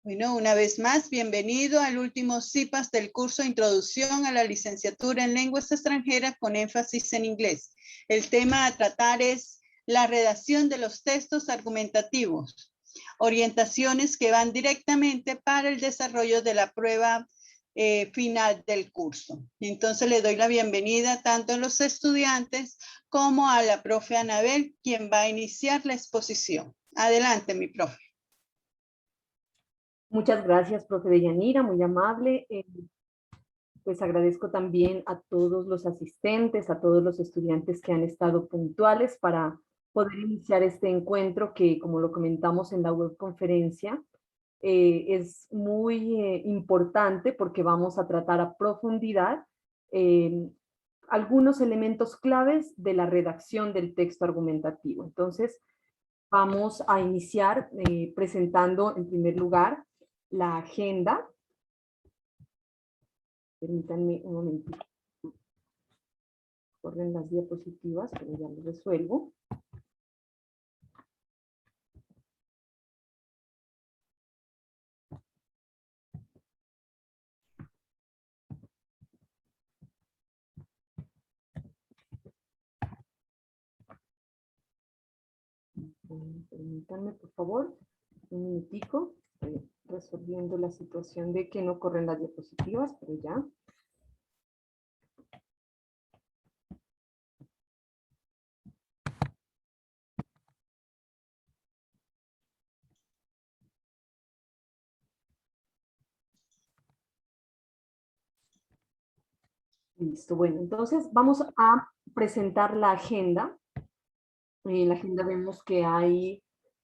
Bueno, una vez más, bienvenido al último CIPAS del curso Introducción a la Licenciatura en Lenguas Extranjeras con énfasis en inglés. El tema a tratar es la redacción de los textos argumentativos, orientaciones que van directamente para el desarrollo de la prueba final del curso. Entonces le doy la bienvenida tanto a los estudiantes como a la profe Anabel, quien va a iniciar la exposición. Adelante, mi profe. Muchas gracias, profe Deyanira, muy amable. Pues agradezco también a todos los asistentes, a todos los estudiantes que han estado puntuales para poder iniciar este encuentro que, como lo comentamos en la webconferencia, es muy importante porque vamos a tratar a profundidad algunos elementos claves de la redacción del texto argumentativo. Entonces, vamos a iniciar presentando en primer lugar la agenda. Permítanme un momentito. Corren las diapositivas, pero ya lo resuelvo. Permítanme, por favor, un minutico. Estoy resolviendo la situación de que no corren las diapositivas, pero ya. Listo, bueno, entonces vamos a presentar la agenda. En la agenda vemos que hay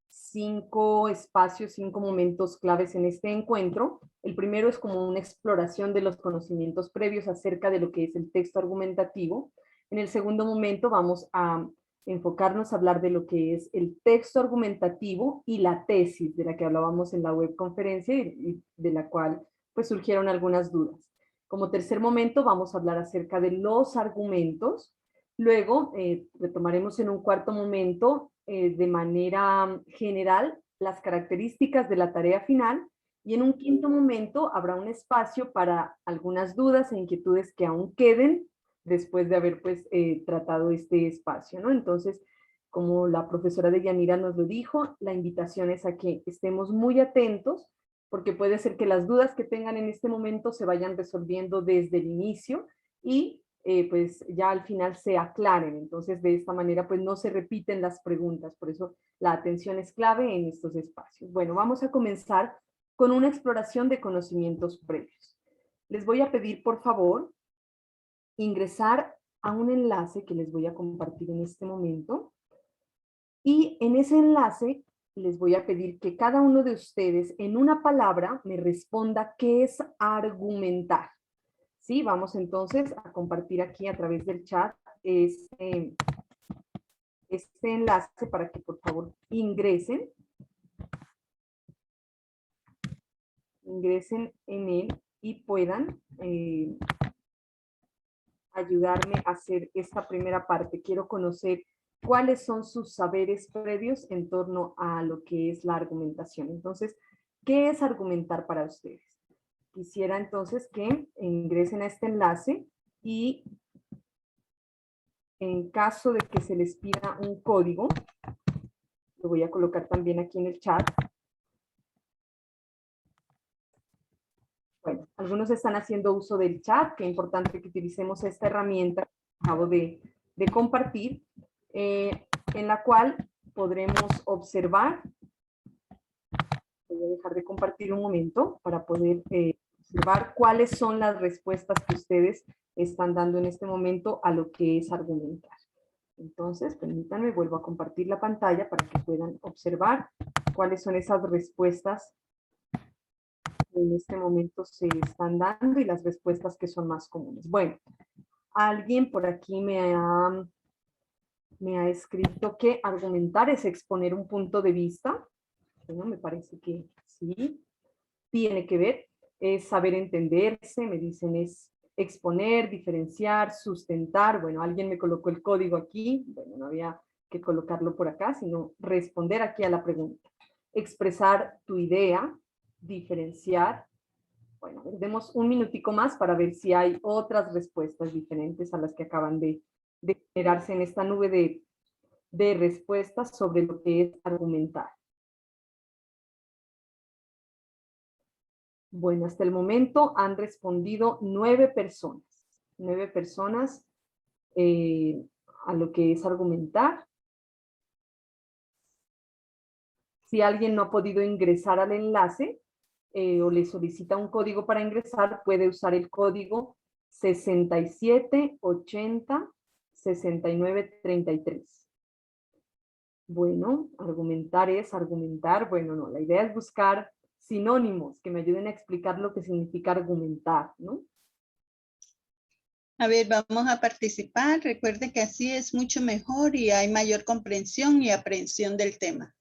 5 espacios, 5 momentos claves en este encuentro. El primero es como una exploración de los conocimientos previos acerca de lo que es el texto argumentativo. En el segundo momento vamos a enfocarnos a hablar de lo que es el texto argumentativo y la tesis de la que hablábamos en la webconferencia y de la cual pues surgieron algunas dudas. Como tercer momento vamos a hablar acerca de los argumentos. Luego retomaremos en un cuarto momento de manera general las características de la tarea final y en un quinto momento habrá un espacio para algunas dudas e inquietudes que aún queden después de haber pues tratado este espacio, ¿no? Entonces, como la profesora Deyanira nos lo dijo, la invitación es a que estemos muy atentos porque puede ser que las dudas que tengan en este momento se vayan resolviendo desde el inicio y pues ya al final se aclaren. Entonces, de esta manera, pues no se repiten las preguntas. Por eso la atención es clave en estos espacios. Bueno, vamos a comenzar con una exploración de conocimientos previos. Les voy a pedir, por favor, ingresar a un enlace que les voy a compartir en este momento. Y en ese enlace les voy a pedir que cada uno de ustedes en una palabra me responda qué es argumentar. Sí, vamos entonces a compartir aquí a través del chat este enlace para que por favor ingresen en él y puedan ayudarme a hacer esta primera parte. Quiero conocer cuáles son sus saberes previos en torno a lo que es la argumentación. Entonces, ¿qué es argumentar para ustedes? Quisiera entonces que ingresen a este enlace y en caso de que se les pida un código, lo voy a colocar también aquí en el chat. Bueno, algunos están haciendo uso del chat, qué importante que utilicemos esta herramienta que acabo de compartir, en la cual podremos observar. Voy a dejar de compartir un momento para poder observar cuáles son las respuestas que ustedes están dando en este momento a lo que es argumentar. Entonces, permítanme, vuelvo a compartir la pantalla para que puedan observar cuáles son esas respuestas que en este momento se están dando y las respuestas que son más comunes. Bueno, alguien por aquí me ha escrito que argumentar es exponer un punto de vista. Bueno, me parece que sí, tiene que ver, es saber entenderse, me dicen es exponer, diferenciar, sustentar. Bueno, alguien me colocó el código aquí, bueno, no había que colocarlo por acá, sino responder aquí a la pregunta. Expresar tu idea, diferenciar. Bueno, demos un minutico más para ver si hay otras respuestas diferentes a las que acaban de generarse en esta nube de respuestas sobre lo que es argumentar. Bueno, hasta el momento han respondido 9 personas. 9 personas a lo que es argumentar. Si alguien no ha podido ingresar al enlace o le solicita un código para ingresar, puede usar el código 67806933. Bueno, argumentar es argumentar. Bueno, no, la idea es buscar sinónimos que me ayuden a explicar lo que significa argumentar, ¿no? A ver, vamos a participar. Recuerde que así es mucho mejor y hay mayor comprensión y aprehensión del tema.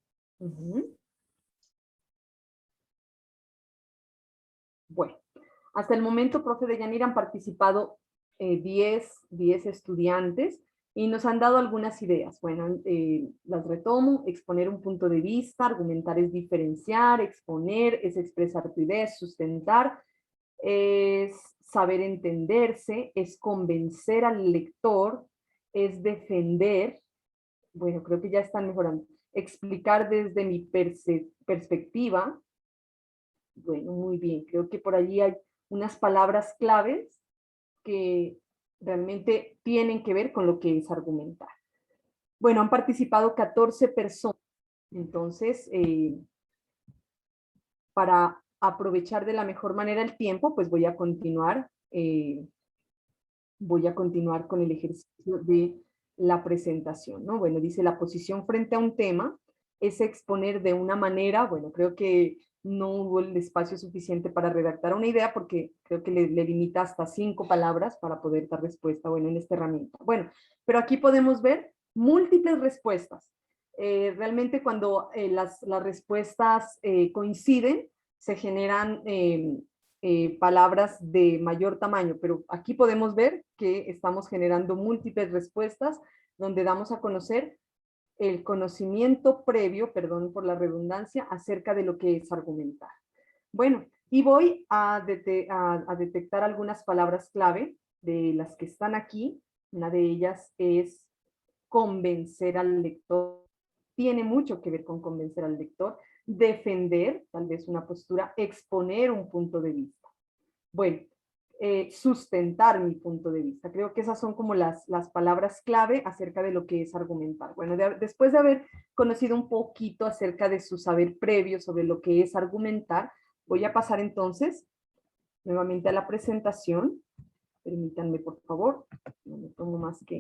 Bueno, hasta el momento, profe Deyanira, han participado 10 estudiantes y nos han dado algunas ideas. Bueno, las retomo: exponer un punto de vista, argumentar es diferenciar, exponer es expresar tu idea, es sustentar, es saber entenderse, es convencer al lector, es defender. Bueno, creo que ya están mejorando. Explicar desde mi perspectiva. Bueno, muy bien. Creo que por allí hay unas palabras claves que realmente tienen que ver con lo que es argumentar. Bueno, han participado 14 personas. Entonces, para aprovechar de la mejor manera el tiempo, pues voy a continuar con el ejercicio de la presentación, ¿no? Bueno, dice: la posición frente a un tema es exponer de una manera. Bueno, creo que no hubo el espacio suficiente para redactar una idea porque creo que le limita hasta 5 palabras para poder dar respuesta, bueno, en esta herramienta. Bueno, pero aquí podemos ver múltiples respuestas. Realmente cuando las respuestas coinciden, se generan palabras de mayor tamaño, pero aquí podemos ver que estamos generando múltiples respuestas donde damos a conocer el conocimiento previo, perdón por la redundancia, acerca de lo que es argumentar. Bueno, y voy a detectar algunas palabras clave de las que están aquí. Una de ellas es convencer al lector. Tiene mucho que ver con convencer al lector. Defender, tal vez una postura, exponer un punto de vista. Bueno, sustentar mi punto de vista. Creo que esas son como las palabras clave acerca de lo que es argumentar. Bueno, después de haber conocido un poquito acerca de su saber previo sobre lo que es argumentar, voy a pasar entonces nuevamente a la presentación. Permítanme, por favor. No me tomo más que...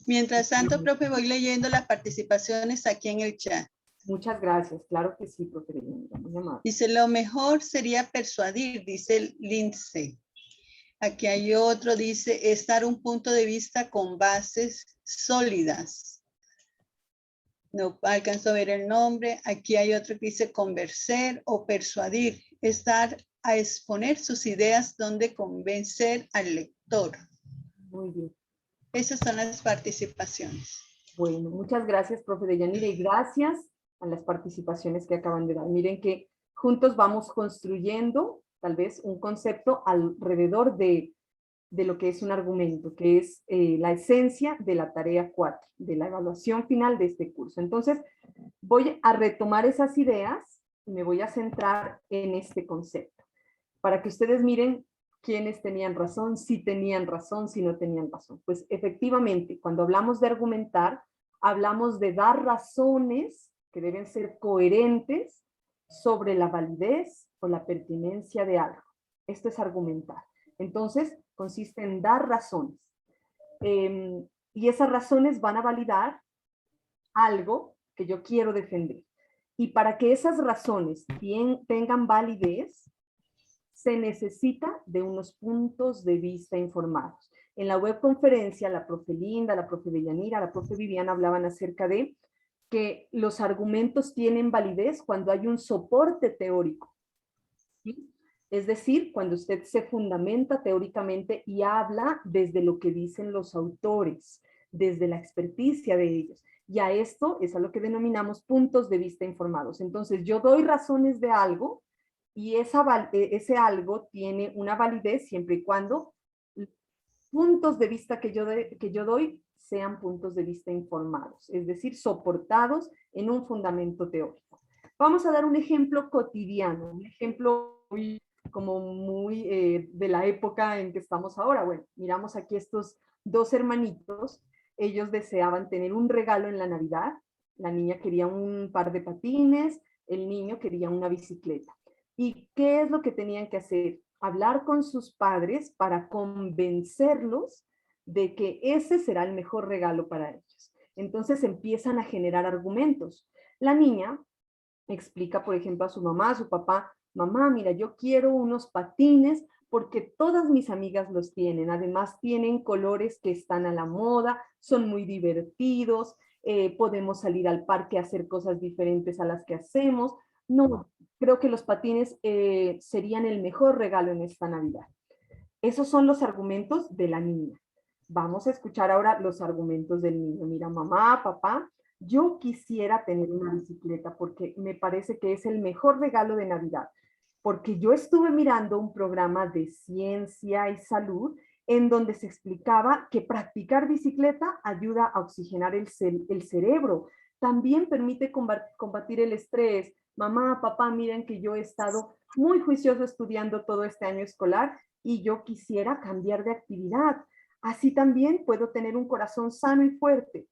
Mientras tanto, profe, voy leyendo las participaciones aquí en el chat. Muchas gracias. Claro que sí, profe. Muy amable. Dice: lo mejor sería persuadir, dice Lindsay. Aquí hay otro, dice: es dar un punto de vista con bases sólidas. No alcanzo a ver el nombre. Aquí hay otro que dice: convencer o persuadir, es dar a exponer sus ideas donde convencer al lector. Muy bien. Esas son las participaciones. Bueno, muchas gracias, profe Deyanira, y gracias a las participaciones que acaban de dar. Miren que juntos vamos construyendo tal vez un concepto alrededor de lo que es un argumento, que es la esencia de la tarea 4, de la evaluación final de este curso. Entonces, voy a retomar esas ideas y me voy a centrar en este concepto, para que ustedes miren quiénes tenían razón, si no tenían razón. Pues efectivamente, cuando hablamos de argumentar, hablamos de dar razones que deben ser coherentes sobre la validez o la pertinencia de algo. Esto es argumentar. Entonces, consiste en dar razones. Y esas razones van a validar algo que yo quiero defender. Y para que esas razones tengan validez, se necesita de unos puntos de vista informados. En la webconferencia, la profe Linda, la profe Deyanira, la profe Viviana hablaban acerca de que los argumentos tienen validez cuando hay un soporte teórico, ¿sí? Es decir, cuando usted se fundamenta teóricamente y habla desde lo que dicen los autores, desde la experticia de ellos. Y a esto es a lo que denominamos puntos de vista informados. Entonces, yo doy razones de algo Y ese algo tiene una validez siempre y cuando puntos de vista que yo doy sean puntos de vista informados, es decir, soportados en un fundamento teórico. Vamos a dar un ejemplo cotidiano, un ejemplo muy de la época en que estamos ahora. Bueno, miramos aquí estos dos hermanitos, ellos deseaban tener un regalo en la Navidad, la niña quería un par de patines, el niño quería una bicicleta. ¿Y qué es lo que tenían que hacer? Hablar con sus padres para convencerlos de que ese será el mejor regalo para ellos. Entonces empiezan a generar argumentos. La niña explica, por ejemplo, a su mamá, a su papá: mamá, mira, yo quiero unos patines porque todas mis amigas los tienen. Además, tienen colores que están a la moda, son muy divertidos, podemos salir al parque a hacer cosas diferentes a las que hacemos. No, creo que los patines serían el mejor regalo en esta Navidad. Esos son los argumentos de la niña. Vamos a escuchar ahora los argumentos del niño. Mira, mamá, papá, yo quisiera tener una bicicleta porque me parece que es el mejor regalo de Navidad. Porque yo estuve mirando un programa de ciencia y salud en donde se explicaba que practicar bicicleta ayuda a oxigenar el cerebro. También permite combatir el estrés. Mamá, papá, miren que yo he estado muy juicioso estudiando todo este año escolar y yo quisiera cambiar de actividad. Así también puedo tener un corazón sano y fuerte,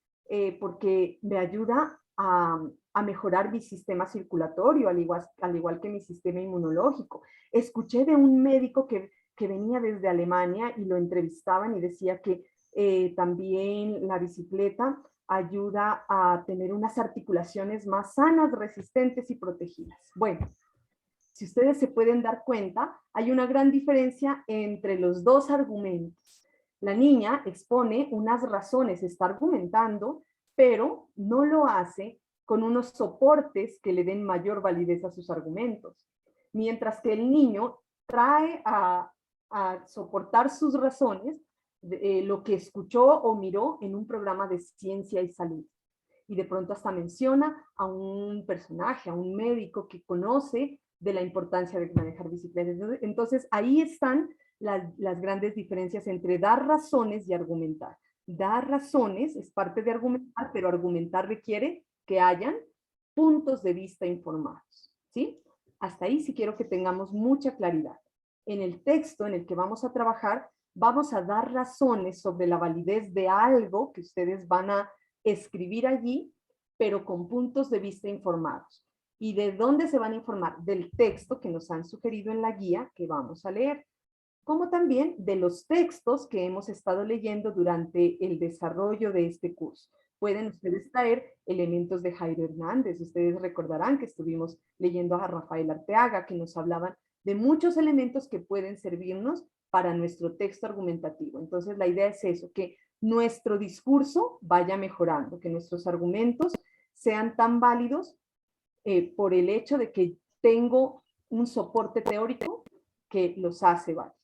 porque me ayuda a mejorar mi sistema circulatorio, al igual que mi sistema inmunológico. Escuché de un médico que venía desde Alemania y lo entrevistaban y decía que también la bicicleta ayuda a tener unas articulaciones más sanas, resistentes y protegidas. Bueno, si ustedes se pueden dar cuenta, hay una gran diferencia entre los dos argumentos. La niña expone unas razones, está argumentando, pero no lo hace con unos soportes que le den mayor validez a sus argumentos. Mientras que el niño trae a soportar sus razones lo que escuchó o miró en un programa de ciencia y salud. Y de pronto hasta menciona a un personaje, a un médico que conoce de la importancia de manejar bicicletas. Entonces, ahí están las grandes diferencias entre dar razones y argumentar. Dar razones es parte de argumentar, pero argumentar requiere que hayan puntos de vista informados, ¿sí? Hasta ahí sí quiero que tengamos mucha claridad. En el texto en el que vamos a trabajar, vamos a dar razones sobre la validez de algo que ustedes van a escribir allí, pero con puntos de vista informados. ¿Y de dónde se van a informar? Del texto que nos han sugerido en la guía que vamos a leer, como también de los textos que hemos estado leyendo durante el desarrollo de este curso. Pueden ustedes traer elementos de Jairo Hernández. Ustedes recordarán que estuvimos leyendo a Rafael Arteaga, que nos hablaban de muchos elementos que pueden servirnos para nuestro texto argumentativo. Entonces, la idea es eso, que nuestro discurso vaya mejorando, que nuestros argumentos sean tan válidos por el hecho de que tengo un soporte teórico que los hace válidos.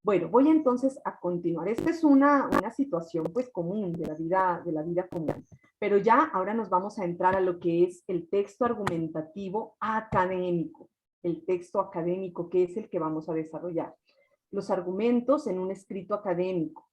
Bueno, voy entonces a continuar. Esta es una situación pues común de la vida común, pero ya ahora nos vamos a entrar a lo que es el texto argumentativo académico, el texto académico que es el que vamos a desarrollar. Los argumentos en un escrito académico.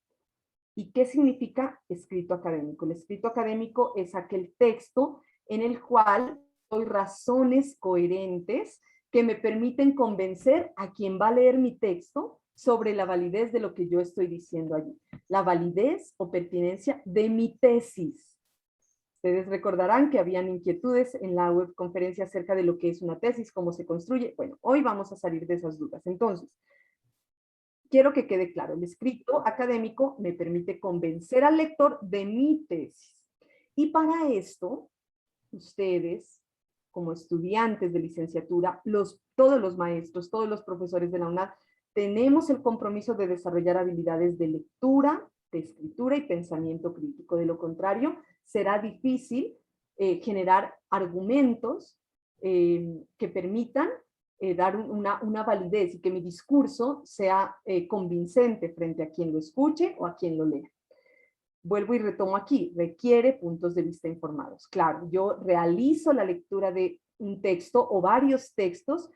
¿Y qué significa escrito académico? El escrito académico es aquel texto en el cual doy razones coherentes que me permiten convencer a quien va a leer mi texto sobre la validez de lo que yo estoy diciendo allí. La validez o pertinencia de mi tesis. Ustedes recordarán que habían inquietudes en la webconferencia acerca de lo que es una tesis, cómo se construye. Bueno, hoy vamos a salir de esas dudas. Entonces, quiero que quede claro, el escrito académico me permite convencer al lector de mi tesis. Y para esto, ustedes, como estudiantes de licenciatura, todos los maestros, todos los profesores de la UNAD, tenemos el compromiso de desarrollar habilidades de lectura, de escritura y pensamiento crítico. De lo contrario, será difícil generar argumentos que permitan dar una validez y que mi discurso sea convincente frente a quien lo escuche o a quien lo lea. Vuelvo y retomo aquí, requiere puntos de vista informados. Claro, yo realizo la lectura de un texto o varios textos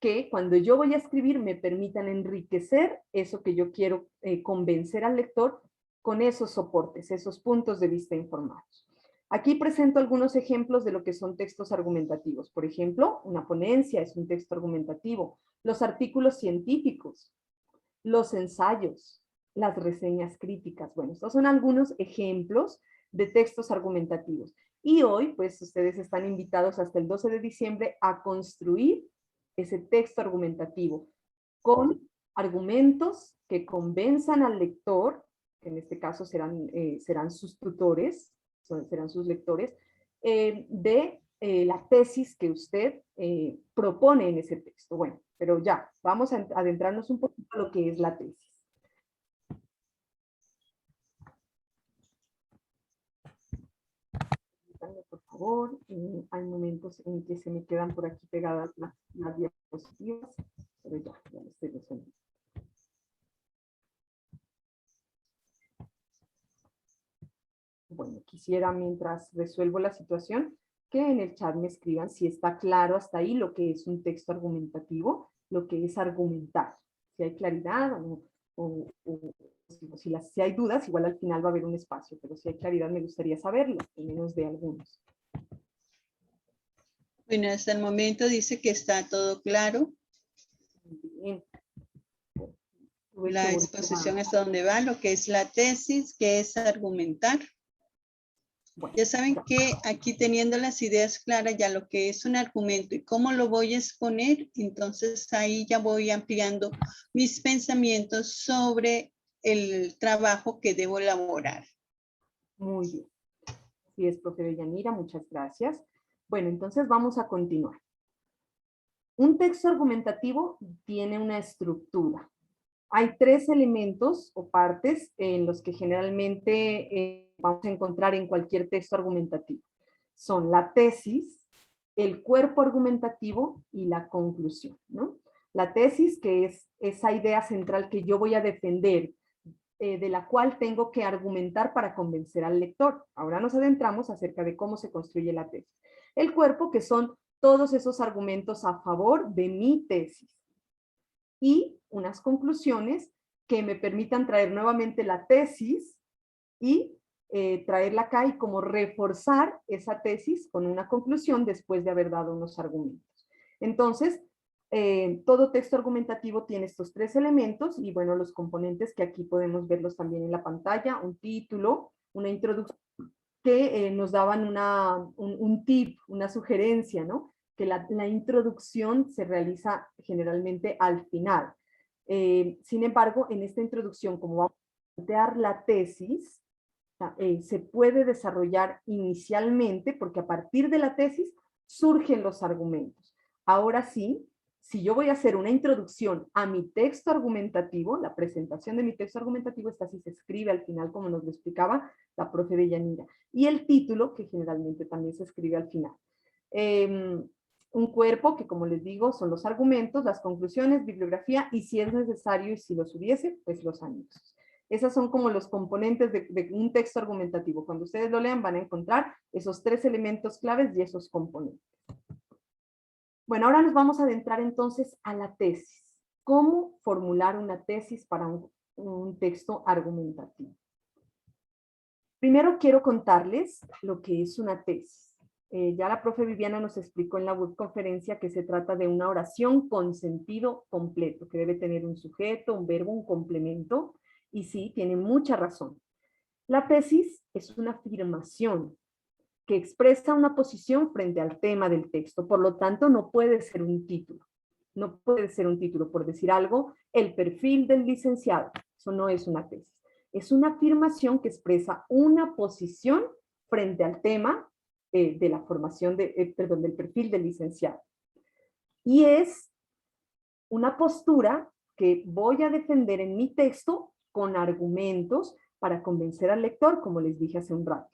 que cuando yo voy a escribir me permitan enriquecer eso que yo quiero convencer al lector con esos soportes, esos puntos de vista informados. Aquí presento algunos ejemplos de lo que son textos argumentativos. Por ejemplo, una ponencia es un texto argumentativo. Los artículos científicos, los ensayos, las reseñas críticas. Bueno, estos son algunos ejemplos de textos argumentativos. Y hoy, pues, ustedes están invitados hasta el 12 de diciembre a construir ese texto argumentativo con argumentos que convenzan al lector, que en este caso serán sus tutores, serán sus lectores, de la tesis que usted propone en ese texto. Bueno, pero ya, vamos a adentrarnos un poquito a lo que es la tesis. Por favor, hay momentos en que se me quedan por aquí pegadas las diapositivas, pero ya lo estoy resolviendo. Bueno, quisiera, mientras resuelvo la situación, que en el chat me escriban si está claro hasta ahí lo que es un texto argumentativo, lo que es argumentar. Si hay claridad o si hay dudas, igual al final va a haber un espacio, pero si hay claridad me gustaría saberlo, al menos de algunos. Bueno, hasta el momento dice que está todo claro. Bien. La exposición hasta donde va, lo que es la tesis, que es argumentar. Bueno, ya saben que aquí teniendo las ideas claras, ya lo que es un argumento y cómo lo voy a exponer, entonces ahí ya voy ampliando mis pensamientos sobre el trabajo que debo elaborar. Muy bien. Así es, profe Deyanira, muchas gracias. Bueno, entonces vamos a continuar. Un texto argumentativo tiene una estructura. Hay tres elementos o partes en los que generalmente vamos a encontrar en cualquier texto argumentativo. Son la tesis, el cuerpo argumentativo y la conclusión, ¿no? La tesis, que es esa idea central que yo voy a defender, de la cual tengo que argumentar para convencer al lector. Ahora nos adentramos acerca de cómo se construye la tesis. El cuerpo, que son todos esos argumentos a favor de mi tesis. Y unas conclusiones que me permitan traer nuevamente la tesis y traerla acá y como reforzar esa tesis con una conclusión después de haber dado unos argumentos. Entonces, todo texto argumentativo tiene estos tres elementos y bueno, los componentes que aquí podemos verlos también en la pantalla, un título, una introducción, que nos daban un tip, una sugerencia, ¿no? Que la introducción se realiza generalmente al final. Sin embargo, en esta introducción, como vamos a plantear la tesis, se puede desarrollar inicialmente, porque a partir de la tesis surgen los argumentos. Ahora sí, si yo voy a hacer una introducción a mi texto argumentativo, la presentación de mi texto argumentativo, esta sí se escribe al final, como nos lo explicaba la profe Deyanira. Y el título, que generalmente también se escribe al final. Un cuerpo que, como les digo, son los argumentos, las conclusiones, bibliografía, y si es necesario y si los hubiese, pues los anexos. Esos son como los componentes de un texto argumentativo. Cuando ustedes lo lean van a encontrar esos tres elementos claves y esos componentes. Bueno, ahora nos vamos a adentrar entonces a la tesis. ¿Cómo formular una tesis para un texto argumentativo? Primero quiero contarles lo que es una tesis. Ya la profe Viviana nos explicó en la webconferencia que se trata de una oración con sentido completo, que debe tener un sujeto, un verbo, un complemento, y sí, tiene mucha razón. La tesis es una afirmación que expresa una posición frente al tema del texto, por lo tanto no puede ser un título. No puede ser un título, por decir algo, el perfil del licenciado. Eso no es una tesis. Es una afirmación que expresa una posición frente al tema de la formación, del perfil del licenciado. Y es una postura que voy a defender en mi texto con argumentos para convencer al lector, como les dije hace un rato.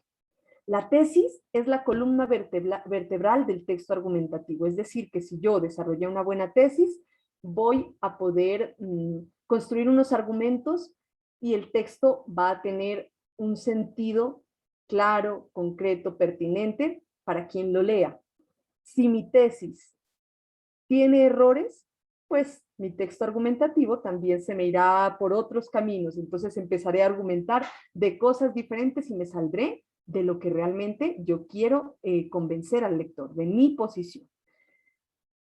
La tesis es la columna vertebral del texto argumentativo, es decir, que si yo desarrollé una buena tesis, voy a poder construir unos argumentos y el texto va a tener un sentido claro, concreto, pertinente para quien lo lea. Si mi tesis tiene errores, pues mi texto argumentativo también se me irá por otros caminos. Entonces empezaré a argumentar de cosas diferentes y me saldré de lo que realmente yo quiero convencer al lector, de mi posición.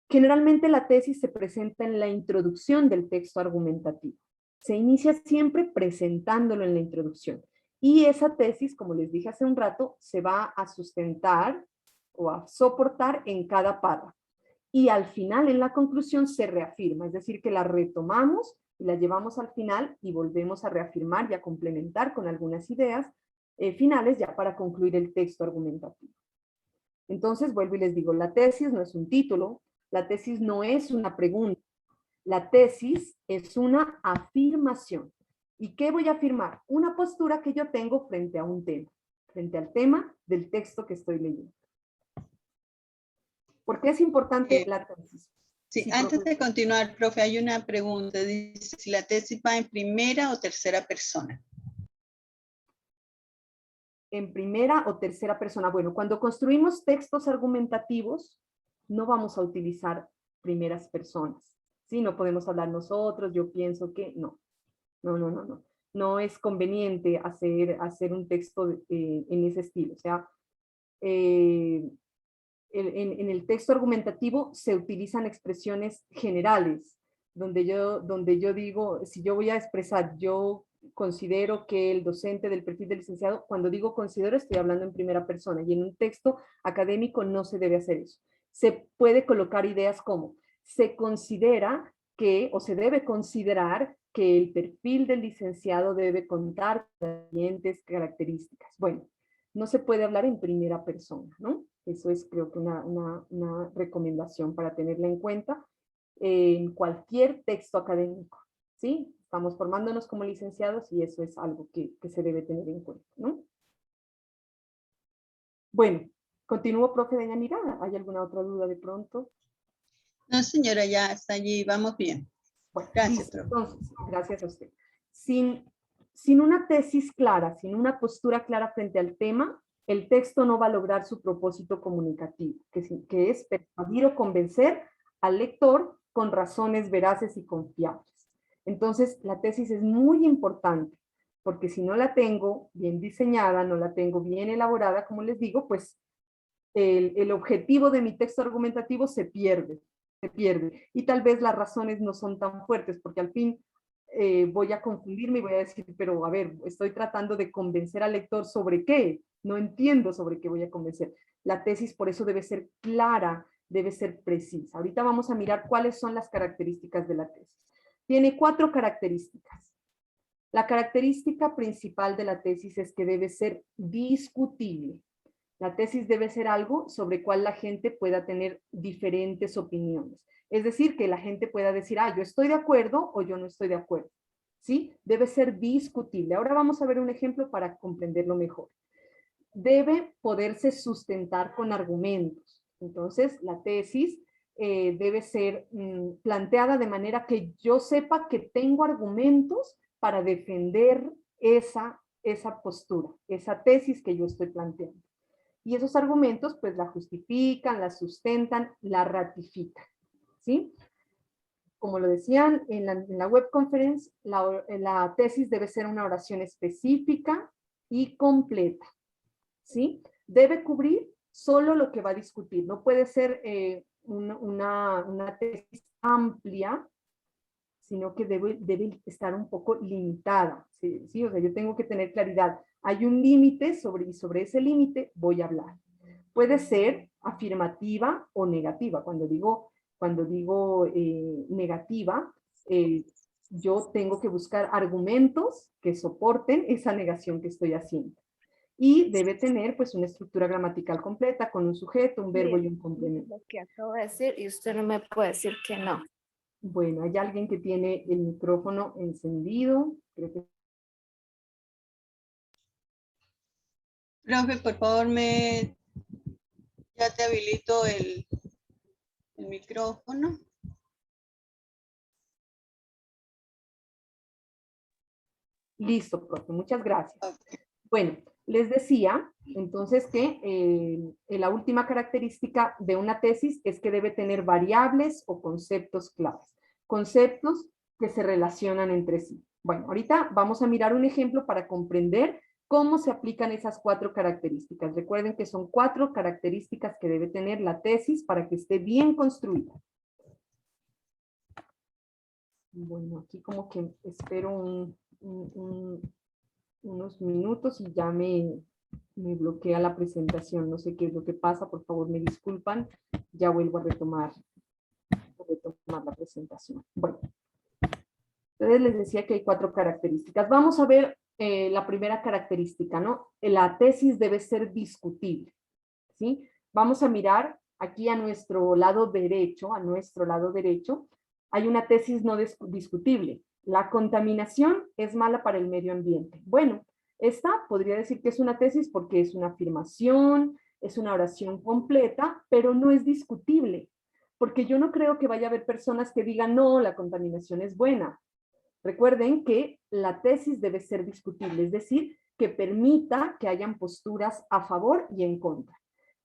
Generalmente la tesis se presenta en la introducción del texto argumentativo. Se inicia siempre presentándolo en la introducción. Y esa tesis, como les dije hace un rato, se va a sustentar o a soportar en cada párrafo. Y al final, en la conclusión, se reafirma, es decir, que la retomamos y la llevamos al final y volvemos a reafirmar y a complementar con algunas ideas finales ya para concluir el texto argumentativo. Entonces, vuelvo y les digo, la tesis no es un título, la tesis no es una pregunta, la tesis es una afirmación. ¿Y qué voy a afirmar? Una postura que yo tengo frente a un tema, frente al tema del texto que estoy leyendo. ¿Por qué es importante la tesis? Sí, antes de continuar, profe, hay una pregunta. Dice si la tesis va en primera o tercera persona. En primera o tercera persona. Bueno, cuando construimos textos argumentativos, no vamos a utilizar primeras personas. ¿Sí? No podemos hablar nosotros, yo pienso que no. No. No es conveniente hacer un texto en ese estilo. O sea, en el texto argumentativo se utilizan expresiones generales, donde yo digo, si yo voy a expresar, yo considero que el docente del perfil del licenciado, cuando digo considero, estoy hablando en primera persona, y en un texto académico no se debe hacer eso. Se puede colocar ideas como, se considera que, o se debe considerar que el perfil del licenciado debe contar con las siguientes características. Bueno, no se puede hablar en primera persona, ¿no? Eso es, creo que, una recomendación para tenerla en cuenta en cualquier texto académico, ¿sí? Estamos formándonos como licenciados y eso es algo que se debe tener en cuenta, ¿no? Bueno, continúo, profe Deyanira. ¿Hay alguna otra duda de pronto? No, señora, ya está allí, vamos bien. Bueno, gracias, profe. profe. Entonces, gracias a usted. Sin una tesis clara, sin una postura clara frente al tema, el texto no va a lograr su propósito comunicativo, que es persuadir o convencer al lector con razones veraces y confiables. Entonces, la tesis es muy importante, porque si no la tengo bien diseñada, no la tengo bien elaborada, como les digo, pues el objetivo de mi texto argumentativo se pierde. Y tal vez las razones no son tan fuertes, porque al fin voy a confundirme y voy a decir, pero a ver, estoy tratando de convencer al lector sobre qué, no entiendo sobre qué voy a convencer. La tesis por eso debe ser clara, debe ser precisa. Ahorita vamos a mirar cuáles son las características de la tesis. Tiene 4 características. La característica principal de la tesis es que debe ser discutible. La tesis debe ser algo sobre cual la gente pueda tener diferentes opiniones. Es decir, que la gente pueda decir, yo estoy de acuerdo o yo no estoy de acuerdo. ¿Sí? Debe ser discutible. Ahora vamos a ver un ejemplo para comprenderlo mejor. Debe poderse sustentar con argumentos. Entonces, la tesis debe ser planteada de manera que yo sepa que tengo argumentos para defender esa postura, esa tesis que yo estoy planteando. Y esos argumentos pues la justifican, la sustentan, la ratifican, ¿sí? Como lo decían en la web conference, la tesis debe ser una oración específica y completa, ¿sí? Debe cubrir solo lo que va a discutir, no puede ser una tesis amplia, sino que debe estar un poco limitada, ¿sí? O sea, yo tengo que tener claridad. Hay un límite y sobre ese límite voy a hablar. Puede ser afirmativa o negativa. Cuando digo negativa, yo tengo que buscar argumentos que soporten esa negación que estoy haciendo. Y debe tener pues una estructura gramatical completa con un sujeto, un verbo y un complemento. Lo que acabo de decir y usted no me puede decir que no. Bueno, hay alguien que tiene el micrófono encendido. Creo que... Profe, por favor, ya te habilito el micrófono. Listo, profe, muchas gracias. Okay. Bueno, les decía entonces que la última característica de una tesis es que debe tener variables o conceptos claves. conceptos que se relacionan entre sí. Bueno, ahorita vamos a mirar un ejemplo para comprender cómo se aplican esas 4 características. Recuerden que son 4 características que debe tener la tesis para que esté bien construida. Bueno, aquí como que espero unos minutos y ya me bloquea la presentación. No sé qué es lo que pasa, por favor me disculpan. Ya vuelvo a retomar la presentación. Bueno, entonces les decía que hay 4 características. Vamos a ver la primera característica, ¿no? La tesis debe ser discutible, ¿sí? Vamos a mirar aquí a nuestro lado derecho, hay una tesis no discutible. La contaminación es mala para el medio ambiente. Bueno, esta podría decir que es una tesis porque es una afirmación, es una oración completa, pero no es discutible, porque yo no creo que vaya a haber personas que digan, no, la contaminación es buena. Recuerden que la tesis debe ser discutible, es decir, que permita que hayan posturas a favor y en contra.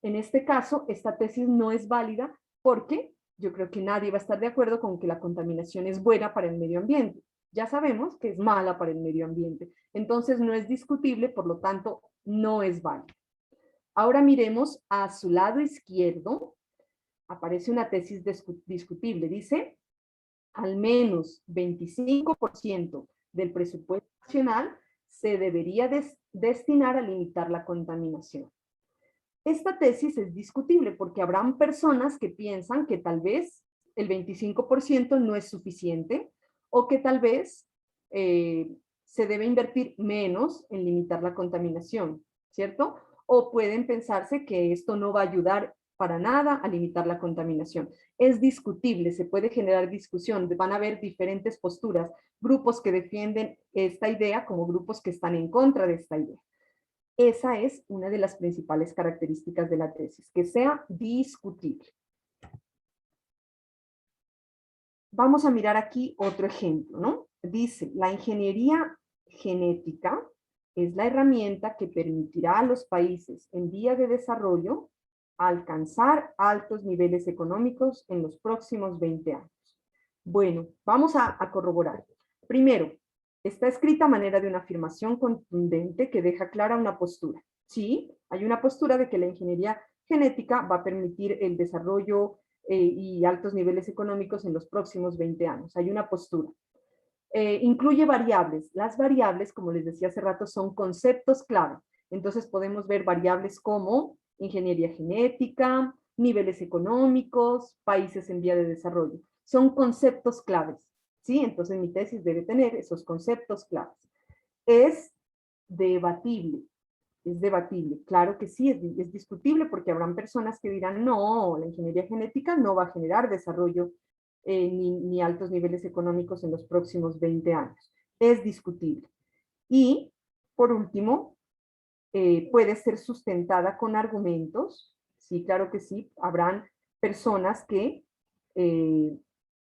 En este caso, esta tesis no es válida porque yo creo que nadie va a estar de acuerdo con que la contaminación es buena para el medio ambiente. Ya sabemos que es mala para el medio ambiente. Entonces no es discutible, por lo tanto, no es válida. Ahora miremos a su lado izquierdo. Aparece una tesis discutible. Dice, al menos 25% del presupuesto nacional se debería destinar a limitar la contaminación. Esta tesis es discutible porque habrán personas que piensan que tal vez el 25% no es suficiente o que tal vez se debe invertir menos en limitar la contaminación, ¿cierto? O pueden pensarse que esto no va a ayudar para nada a limitar la contaminación. Es discutible, se puede generar discusión, van a haber diferentes posturas, grupos que defienden esta idea como grupos que están en contra de esta idea. Esa es una de las principales características de la tesis, que sea discutible. Vamos a mirar aquí otro ejemplo, ¿no? Dice, la ingeniería genética es la herramienta que permitirá a los países en vía de desarrollo alcanzar altos niveles económicos en los próximos 20 años. Bueno, vamos a corroborar. Primero, está escrita a manera de una afirmación contundente que deja clara una postura. Sí, hay una postura de que la ingeniería genética va a permitir el desarrollo y altos niveles económicos en los próximos 20 años. Hay una postura. Incluye variables. Las variables, como les decía hace rato, son conceptos clave. Entonces podemos ver variables como ingeniería genética, niveles económicos, países en vía de desarrollo. Son conceptos claves, ¿sí? Entonces mi tesis debe tener esos conceptos claves. Es debatible. Es debatible. Claro que sí, es discutible porque habrán personas que dirán, no, la ingeniería genética no va a generar desarrollo ni altos niveles económicos en los próximos 20 años. Es discutible. Y, por último, puede ser sustentada con argumentos. Sí, claro que sí. Habrán personas que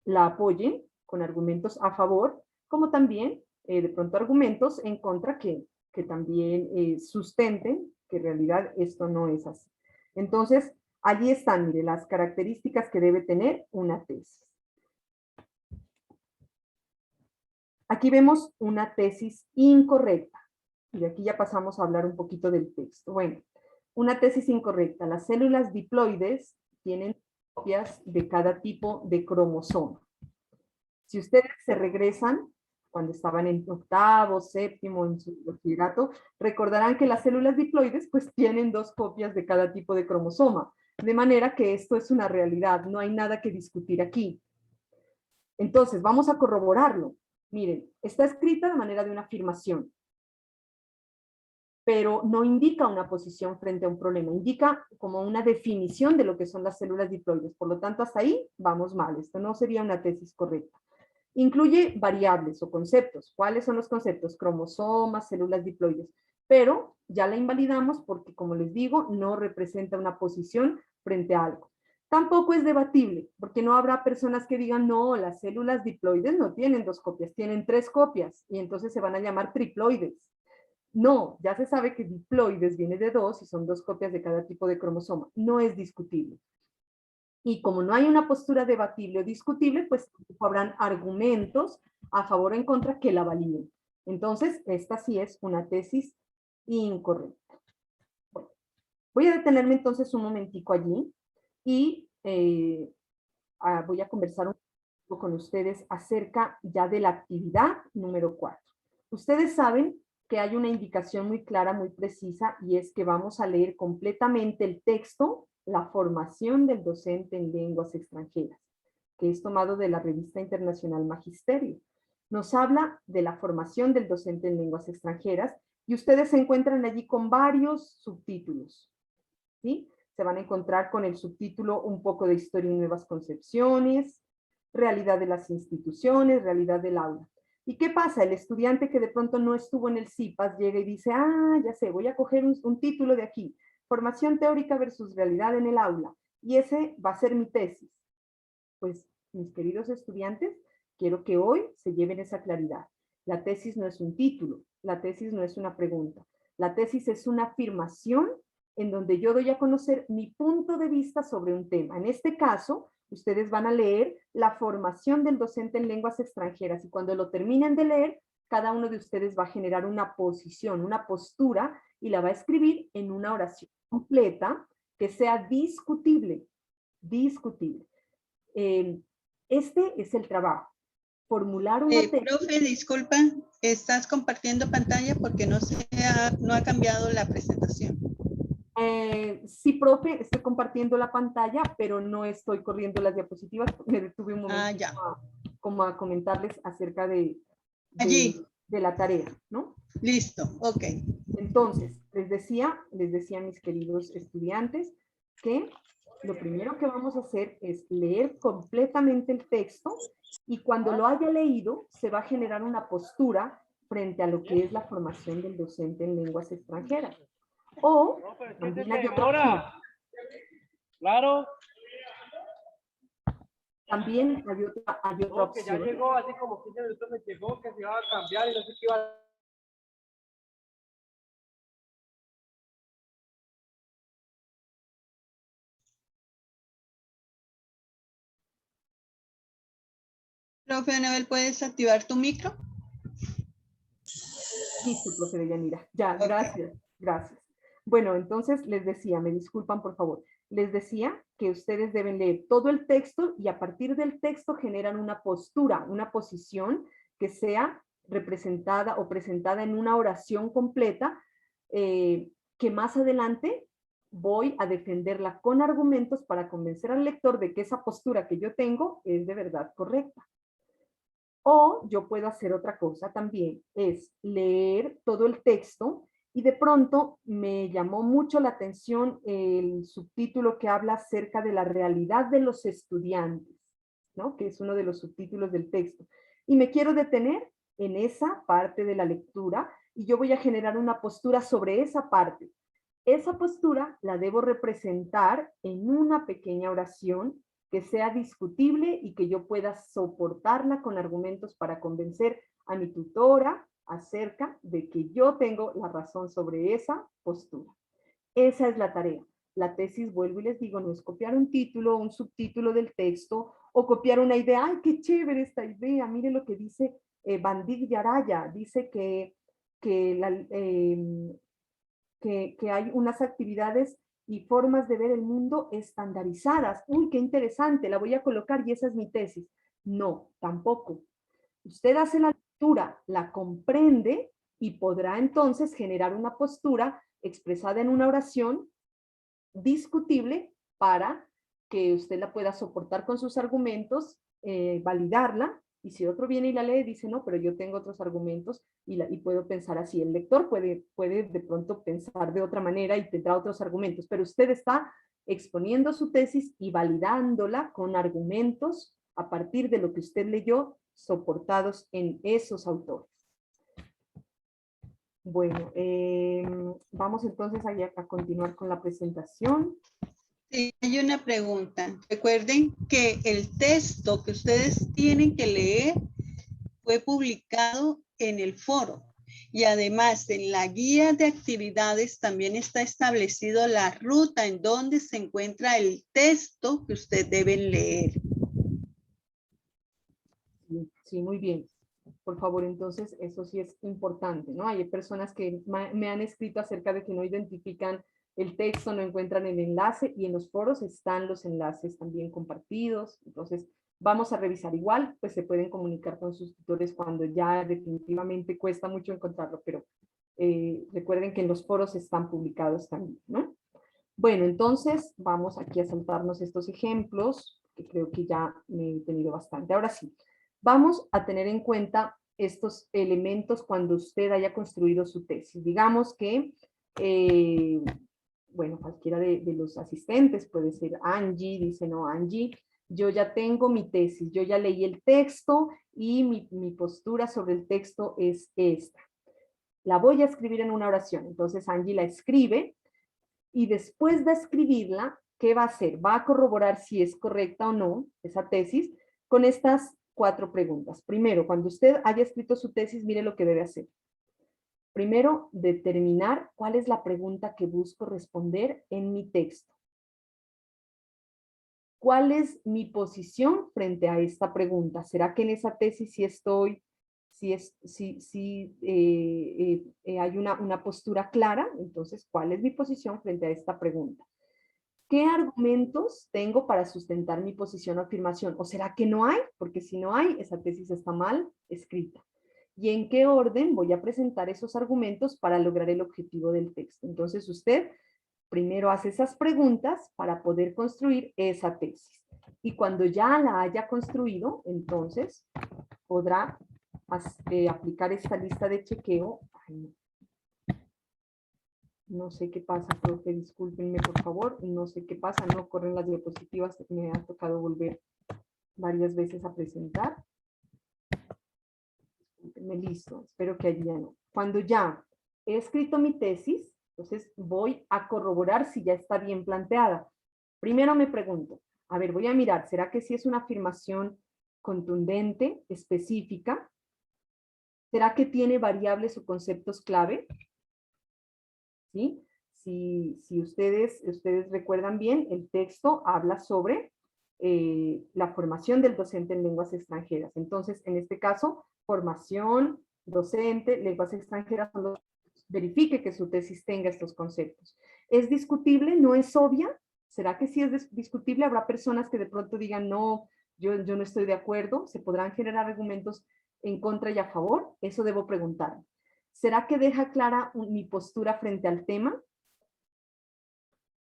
la apoyen con argumentos a favor, como también de pronto argumentos en contra que también sustenten que en realidad esto no es así. Entonces, allí están, mire, las características que debe tener una tesis. Aquí vemos una tesis incorrecta. Y aquí ya pasamos a hablar un poquito del texto. Bueno, una tesis incorrecta. Las células diploides tienen copias de cada tipo de cromosoma. Si ustedes se regresan, cuando estaban en octavo, séptimo, en su bachillerato, recordarán que las células diploides pues tienen 2 copias de cada tipo de cromosoma. De manera que esto es una realidad, no hay nada que discutir aquí. Entonces, vamos a corroborarlo. Miren, está escrita de manera de una afirmación, pero no indica una posición frente a un problema, indica como una definición de lo que son las células diploides. Por lo tanto, hasta ahí vamos mal, esto no sería una tesis correcta. Incluye variables o conceptos. ¿Cuáles son los conceptos? Cromosomas, células diploides. Pero ya la invalidamos porque, como les digo, no representa una posición frente a algo. Tampoco es debatible, porque no habrá personas que digan, no, las células diploides no tienen 2 copias, tienen 3 copias, y entonces se van a llamar triploides. No, ya se sabe que diploides viene de 2 y son 2 copias de cada tipo de cromosoma. No es discutible. Y como no hay una postura debatible o discutible, pues habrán argumentos a favor o en contra que la validen. Entonces, esta sí es una tesis incorrecta. Bueno, voy a detenerme entonces un momentico allí y voy a conversar un poco con ustedes acerca ya de la actividad número 4. Ustedes saben que hay una indicación muy clara, muy precisa, y es que vamos a leer completamente el texto, La formación del docente en lenguas extranjeras, que es tomado de la revista internacional Magisterio. Nos habla de la formación del docente en lenguas extranjeras y ustedes se encuentran allí con varios subtítulos, ¿sí? Se van a encontrar con el subtítulo Un poco de historia y nuevas concepciones, realidad de las instituciones, realidad del aula. ¿Y qué pasa? El estudiante que de pronto no estuvo en el CIPAS llega y dice, ya sé, voy a coger un título de aquí, formación teórica versus realidad en el aula, y ese va a ser mi tesis. Pues, mis queridos estudiantes, quiero que hoy se lleven esa claridad. La tesis no es un título, la tesis no es una pregunta, la tesis es una afirmación en donde yo doy a conocer mi punto de vista sobre un tema. En este caso, ustedes van a leer la formación del docente en lenguas extranjeras y cuando lo terminen de leer, cada uno de ustedes va a generar una posición, una postura y la va a escribir en una oración completa que sea discutible. Discutible. Este es el trabajo. Formular una tesis. Profe, disculpa, estás compartiendo pantalla porque no ha cambiado la presentación. Sí, profe, estoy compartiendo la pantalla, pero no estoy corriendo las diapositivas. Me detuve un momento Ya. como a comentarles acerca de la tarea, ¿no? Listo, ok. Entonces, les decía mis queridos estudiantes que lo primero que vamos a hacer es leer completamente el texto y cuando lo haya leído se va a generar una postura frente a lo que es la formación del docente en lenguas extranjeras. O también hay otra opción. Claro. También hay otra opción. Que ya llegó, así como 15 minutos me llegó, que se iba a cambiar y no sé qué iba a... Profe Anabel, ¿puedes activar tu micro? Listo, profe Deyanira. Ya, gracias, gracias. Bueno, entonces les decía, me disculpan por favor, les decía que ustedes deben leer todo el texto y a partir del texto generan una postura, una posición que sea representada o presentada en una oración completa que más adelante voy a defenderla con argumentos para convencer al lector de que esa postura que yo tengo es de verdad correcta. O yo puedo hacer otra cosa también, es leer todo el texto y de pronto me llamó mucho la atención el subtítulo que habla acerca de la realidad de los estudiantes, ¿no? Que es uno de los subtítulos del texto. Y me quiero detener en esa parte de la lectura y yo voy a generar una postura sobre esa parte. Esa postura la debo representar en una pequeña oración que sea discutible y que yo pueda soportarla con argumentos para convencer a mi tutora acerca de que yo tengo la razón sobre esa postura. Esa es la tarea. La tesis, vuelvo y les digo, no es copiar un título, un subtítulo del texto o copiar una idea. ¡Ay, qué chévere esta idea! Mire lo que dice Bandig Yaraya. Dice que hay unas actividades y formas de ver el mundo estandarizadas. Uy, qué interesante, la voy a colocar y esa es mi tesis. No, tampoco. Usted hace la lectura, la comprende y podrá entonces generar una postura expresada en una oración discutible para que usted la pueda soportar con sus argumentos, validarla, y si otro viene y la lee, dice, no, pero yo tengo otros argumentos y puedo pensar así. El lector puede de pronto pensar de otra manera y tendrá otros argumentos, pero usted está exponiendo su tesis y validándola con argumentos a partir de lo que usted leyó, soportados en esos autores. Bueno, vamos entonces a continuar con la presentación. Sí, hay una pregunta. Recuerden que el texto que ustedes tienen que leer fue publicado en el foro Y además, en la guía de actividades también está establecido la ruta en donde se encuentra el texto que usted debe leer. Sí, muy bien. Por favor, entonces, eso sí es importante, ¿no? Hay personas que me han escrito acerca de que no identifican el texto, no encuentran el enlace, y en los foros están los enlaces también compartidos. Entonces, vamos a revisar igual, pues se pueden comunicar con sus tutores cuando ya definitivamente cuesta mucho encontrarlo, pero recuerden que en los foros están publicados también, ¿no? Bueno, entonces vamos aquí a saltarnos estos ejemplos, que creo que ya me he tenido bastante. Ahora sí, vamos a tener en cuenta estos elementos cuando usted haya construido su tesis. Digamos que, bueno, cualquiera de los asistentes, puede ser Angie, dice no, Angie, yo ya tengo mi tesis, yo ya leí el texto y mi postura sobre el texto es esta. La voy a escribir en una oración. Entonces Angie la escribe y después de escribirla, ¿qué va a hacer? Va a corroborar si es correcta o no esa tesis con estas 4 preguntas. Primero, cuando usted haya escrito su tesis, mire lo que debe hacer. Primero, determinar cuál es la pregunta que busco responder en mi texto. ¿Cuál es mi posición frente a esta pregunta? ¿Será que en esa tesis sí estoy, hay una postura clara? Entonces, ¿cuál es mi posición frente a esta pregunta? ¿Qué argumentos tengo para sustentar mi posición o afirmación? ¿O será que no hay? Porque si no hay, esa tesis está mal escrita. ¿Y en qué orden voy a presentar esos argumentos para lograr el objetivo del texto? Entonces usted primero hace esas preguntas para poder construir esa tesis. Y cuando ya la haya construido, entonces podrá aplicar esta lista de chequeo. Ay, no sé qué pasa, profe, discúlpenme por favor, no sé qué pasa, no corren las diapositivas, me ha tocado volver varias veces a presentar. Discúlpenme, listo, espero que allí ya no. Cuando ya he escrito mi tesis, entonces voy a corroborar si ya está bien planteada. Primero me pregunto, a ver, voy a mirar, ¿será que sí es una afirmación contundente, específica? ¿Será que tiene variables o conceptos clave? ¿Sí? Si ustedes recuerdan bien, el texto habla sobre la formación del docente en lenguas extranjeras. Entonces, en este caso, formación, docente, lenguas extranjeras, verifique que su tesis tenga estos conceptos. ¿Es discutible? ¿No es obvia? ¿Será que sí es discutible? Habrá personas que de pronto digan, no, yo no estoy de acuerdo. ¿Se podrán generar argumentos en contra y a favor? Eso debo preguntar. ¿Será que deja clara mi postura frente al tema?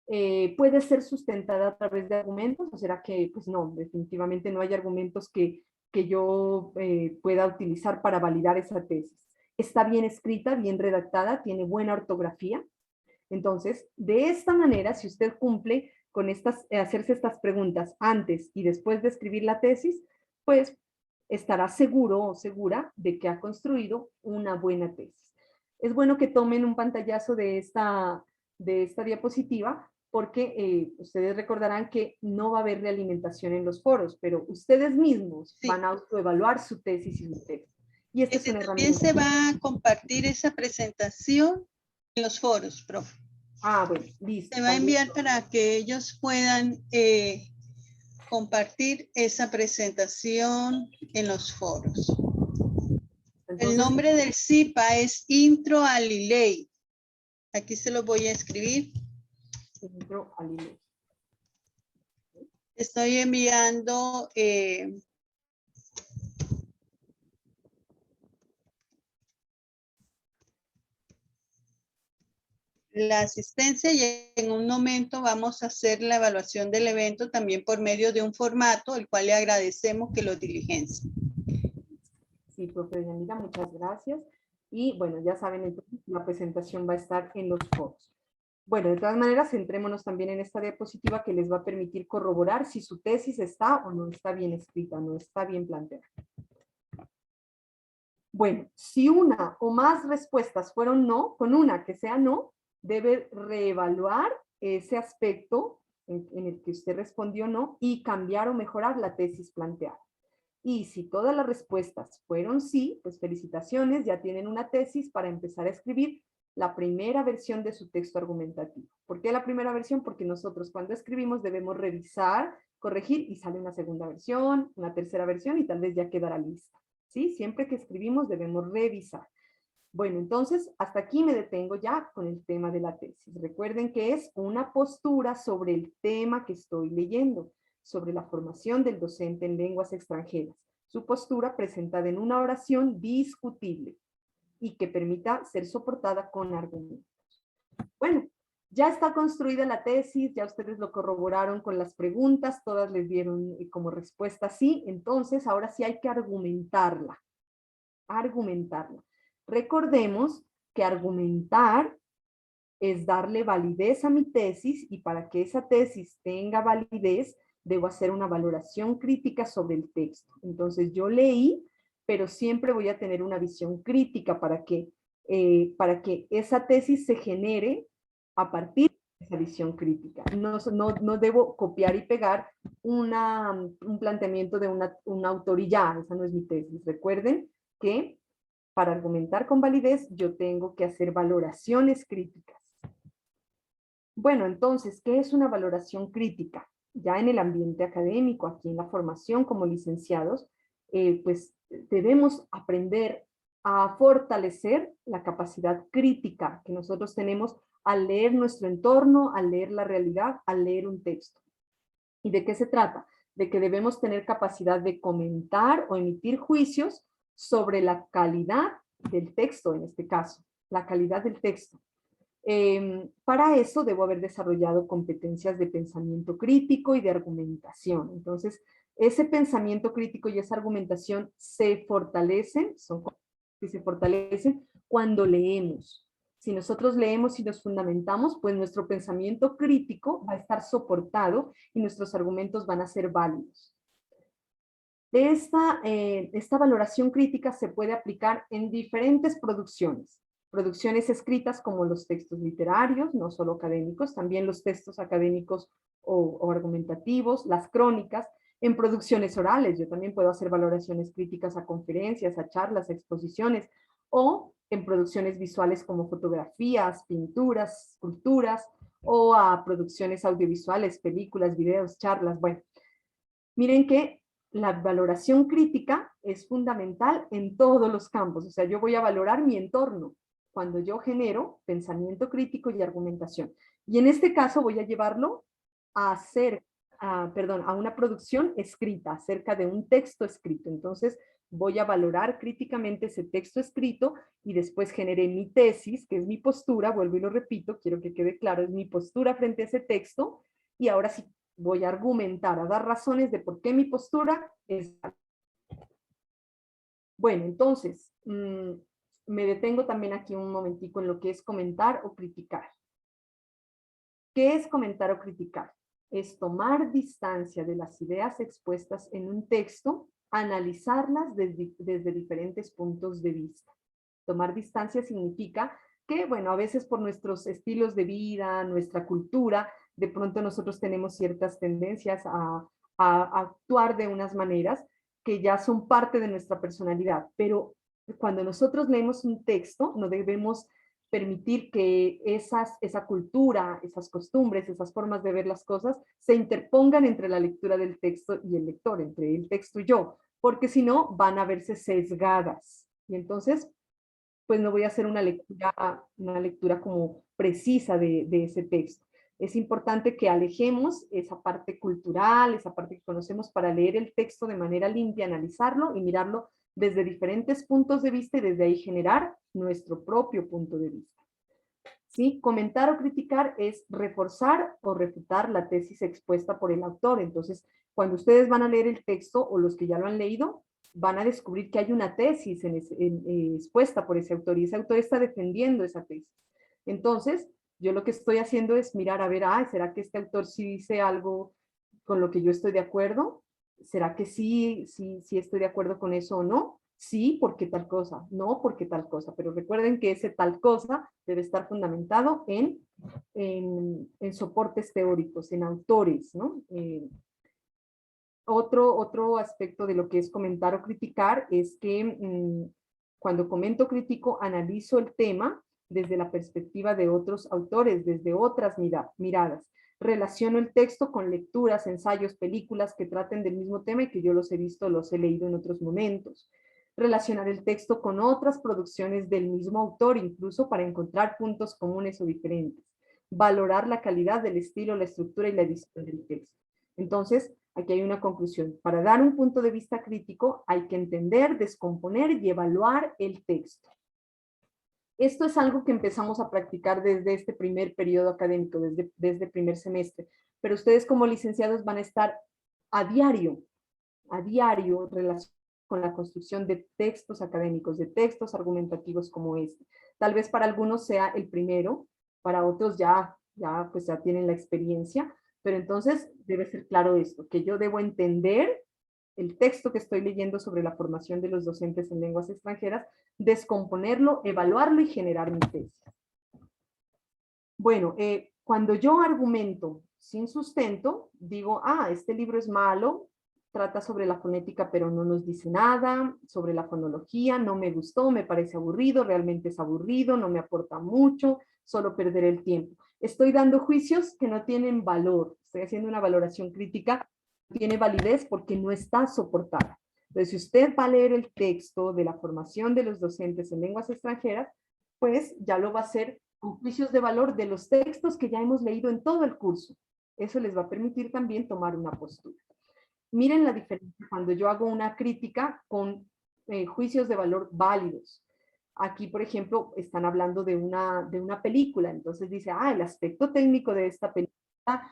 ¿Puede ser sustentada a través de argumentos? ¿O será que, pues no, definitivamente no hay argumentos que yo pueda utilizar para validar esa tesis? ¿Está bien escrita, bien redactada, tiene buena ortografía? Entonces, de esta manera, si usted cumple con hacerse estas preguntas antes y después de escribir la tesis, pues estará seguro o segura de que ha construido una buena tesis. Es bueno que tomen un pantallazo de esta diapositiva porque ustedes recordarán que no va a haber realimentación en los foros, pero ustedes mismos Sí. van a autoevaluar su tesis y su texto. Y esta es una También herramienta. se va a compartir esa presentación en los foros, profe. Ah, bueno, listo. Se va a enviar para que ellos puedan compartir esa presentación en los foros. Entonces, el nombre del CIPA es Intro al ILEI. Aquí se lo voy a escribir. Intro al ILEI. Estoy enviando la asistencia y en un momento vamos a hacer la evaluación del evento también por medio de un formato, el cual le agradecemos que lo diligencia. Sí, profe Yanira, muchas gracias. Y bueno, ya saben, entonces la presentación va a estar en los foros. Bueno, de todas maneras, centrémonos también en esta diapositiva que les va a permitir corroborar si su tesis está o no está bien escrita, no está bien planteada. Bueno, si una o más respuestas fueron no, con una que sea no, debe reevaluar ese aspecto en el que usted respondió no y cambiar o mejorar la tesis planteada. Y si todas las respuestas fueron sí, pues felicitaciones, ya tienen una tesis para empezar a escribir la primera versión de su texto argumentativo. ¿Por qué la primera versión? Porque nosotros cuando escribimos debemos revisar, corregir y sale una segunda versión, una tercera versión y tal vez ya quedará lista. ¿Sí? Siempre que escribimos debemos revisar. Bueno, entonces hasta aquí me detengo ya con el tema de la tesis. Recuerden que es una postura sobre el tema que estoy leyendo, sobre la formación del docente en lenguas extranjeras. Su postura presentada en una oración discutible y que permita ser soportada con argumentos. Bueno, ya está construida la tesis, ya ustedes lo corroboraron con las preguntas, todas les dieron como respuesta sí, entonces ahora sí hay que argumentarla. Argumentarla. Recordemos que argumentar es darle validez a mi tesis y para que esa tesis tenga validez, debo hacer una valoración crítica sobre el texto. Entonces yo leí, pero siempre voy a tener una visión crítica para que esa tesis se genere a partir de esa visión crítica. No debo copiar y pegar un planteamiento de un autor y ya, esa no es mi tesis. Recuerden que para argumentar con validez yo tengo que hacer valoraciones críticas. Bueno, entonces, ¿qué es una valoración crítica? Ya en el ambiente académico, aquí en la formación como licenciados, pues debemos aprender a fortalecer la capacidad crítica que nosotros tenemos al leer nuestro entorno, al leer la realidad, al leer un texto. ¿Y de qué se trata? De que debemos tener capacidad de comentar o emitir juicios sobre la calidad del texto, en este caso, la calidad del texto. Para eso debo haber desarrollado competencias de pensamiento crítico y de argumentación. Entonces, ese pensamiento crítico y esa argumentación se fortalecen, se fortalecen cuando leemos. Si nosotros leemos y nos fundamentamos, pues nuestro pensamiento crítico va a estar soportado y nuestros argumentos van a ser válidos. Esta valoración crítica se puede aplicar en diferentes producciones. Producciones escritas como los textos literarios, no solo académicos, también los textos académicos o argumentativos, las crónicas, en producciones orales. Yo también puedo hacer valoraciones críticas a conferencias, a charlas, a exposiciones, o en producciones visuales como fotografías, pinturas, esculturas, o a producciones audiovisuales, películas, videos, charlas. Bueno, miren que la valoración crítica es fundamental en todos los campos. O sea, yo voy a valorar mi entorno cuando yo genero pensamiento crítico y argumentación. Y en este caso voy a llevarlo a a una producción escrita, acerca de un texto escrito. Entonces, voy a valorar críticamente ese texto escrito y después generé mi tesis, que es mi postura, vuelvo y lo repito, quiero que quede claro, es mi postura frente a ese texto, y ahora sí voy a argumentar, a dar razones de por qué mi postura es. Bueno, entonces, me detengo también aquí un momentico en lo que es comentar o criticar. ¿Qué es comentar o criticar? Es tomar distancia de las ideas expuestas en un texto, analizarlas desde diferentes puntos de vista. Tomar distancia significa que, bueno, a veces por nuestros estilos de vida, nuestra cultura, de pronto nosotros tenemos ciertas tendencias a actuar de unas maneras que ya son parte de nuestra personalidad, pero cuando nosotros leemos un texto, no debemos permitir que esa cultura, esas costumbres, esas formas de ver las cosas se interpongan entre la lectura del texto y el lector, entre el texto y yo, porque si no van a verse sesgadas. Y entonces, pues no voy a hacer una lectura como precisa de ese texto. Es importante que alejemos esa parte cultural, esa parte que conocemos para leer el texto de manera limpia, analizarlo y mirarlo desde diferentes puntos de vista y desde ahí generar nuestro propio punto de vista. ¿Sí? Comentar o criticar es reforzar o refutar la tesis expuesta por el autor. Entonces, cuando ustedes van a leer el texto o los que ya lo han leído, van a descubrir que hay una tesis expuesta por ese autor y ese autor está defendiendo esa tesis. Entonces, yo lo que estoy haciendo es mirar a ver, ¿será que este autor sí dice algo con lo que yo estoy de acuerdo? ¿Será que sí estoy de acuerdo con eso o no? Sí, porque tal cosa, no porque tal cosa, pero recuerden que ese tal cosa debe estar fundamentado en soportes teóricos, en autores, ¿no? Otro aspecto de lo que es comentar o criticar es que cuando comento o critico, analizo el tema desde la perspectiva de otros autores, desde otras miradas. Relaciono el texto con lecturas, ensayos, películas que traten del mismo tema y que yo los he visto, los he leído en otros momentos. Relacionar el texto con otras producciones del mismo autor, incluso para encontrar puntos comunes o diferentes. Valorar la calidad del estilo, la estructura y la edición del texto. Entonces, aquí hay una conclusión. Para dar un punto de vista crítico hay que entender, descomponer y evaluar el texto. Esto es algo que empezamos a practicar desde este primer periodo académico, desde primer semestre. Pero ustedes como licenciados van a estar a diario relacionados con la construcción de textos académicos, de textos argumentativos como este. Tal vez para algunos sea el primero, para otros ya tienen la experiencia, pero entonces debe ser claro esto, que yo debo entender el texto que estoy leyendo sobre la formación de los docentes en lenguas extranjeras, descomponerlo, evaluarlo y generar mi tesis. Bueno, cuando yo argumento sin sustento, digo, este libro es malo, trata sobre la fonética pero no nos dice nada, sobre la fonología, no me gustó, me parece aburrido, realmente es aburrido, no me aporta mucho, solo perder el tiempo. Estoy dando juicios que no tienen valor, estoy haciendo una valoración crítica, tiene validez porque no está soportada. Entonces, si usted va a leer el texto de la formación de los docentes en lenguas extranjeras, pues ya lo va a hacer con juicios de valor de los textos que ya hemos leído en todo el curso. Eso les va a permitir también tomar una postura. Miren la diferencia cuando yo hago una crítica con juicios de valor válidos. Aquí, por ejemplo, están hablando de una película, entonces dice, el aspecto técnico de esta película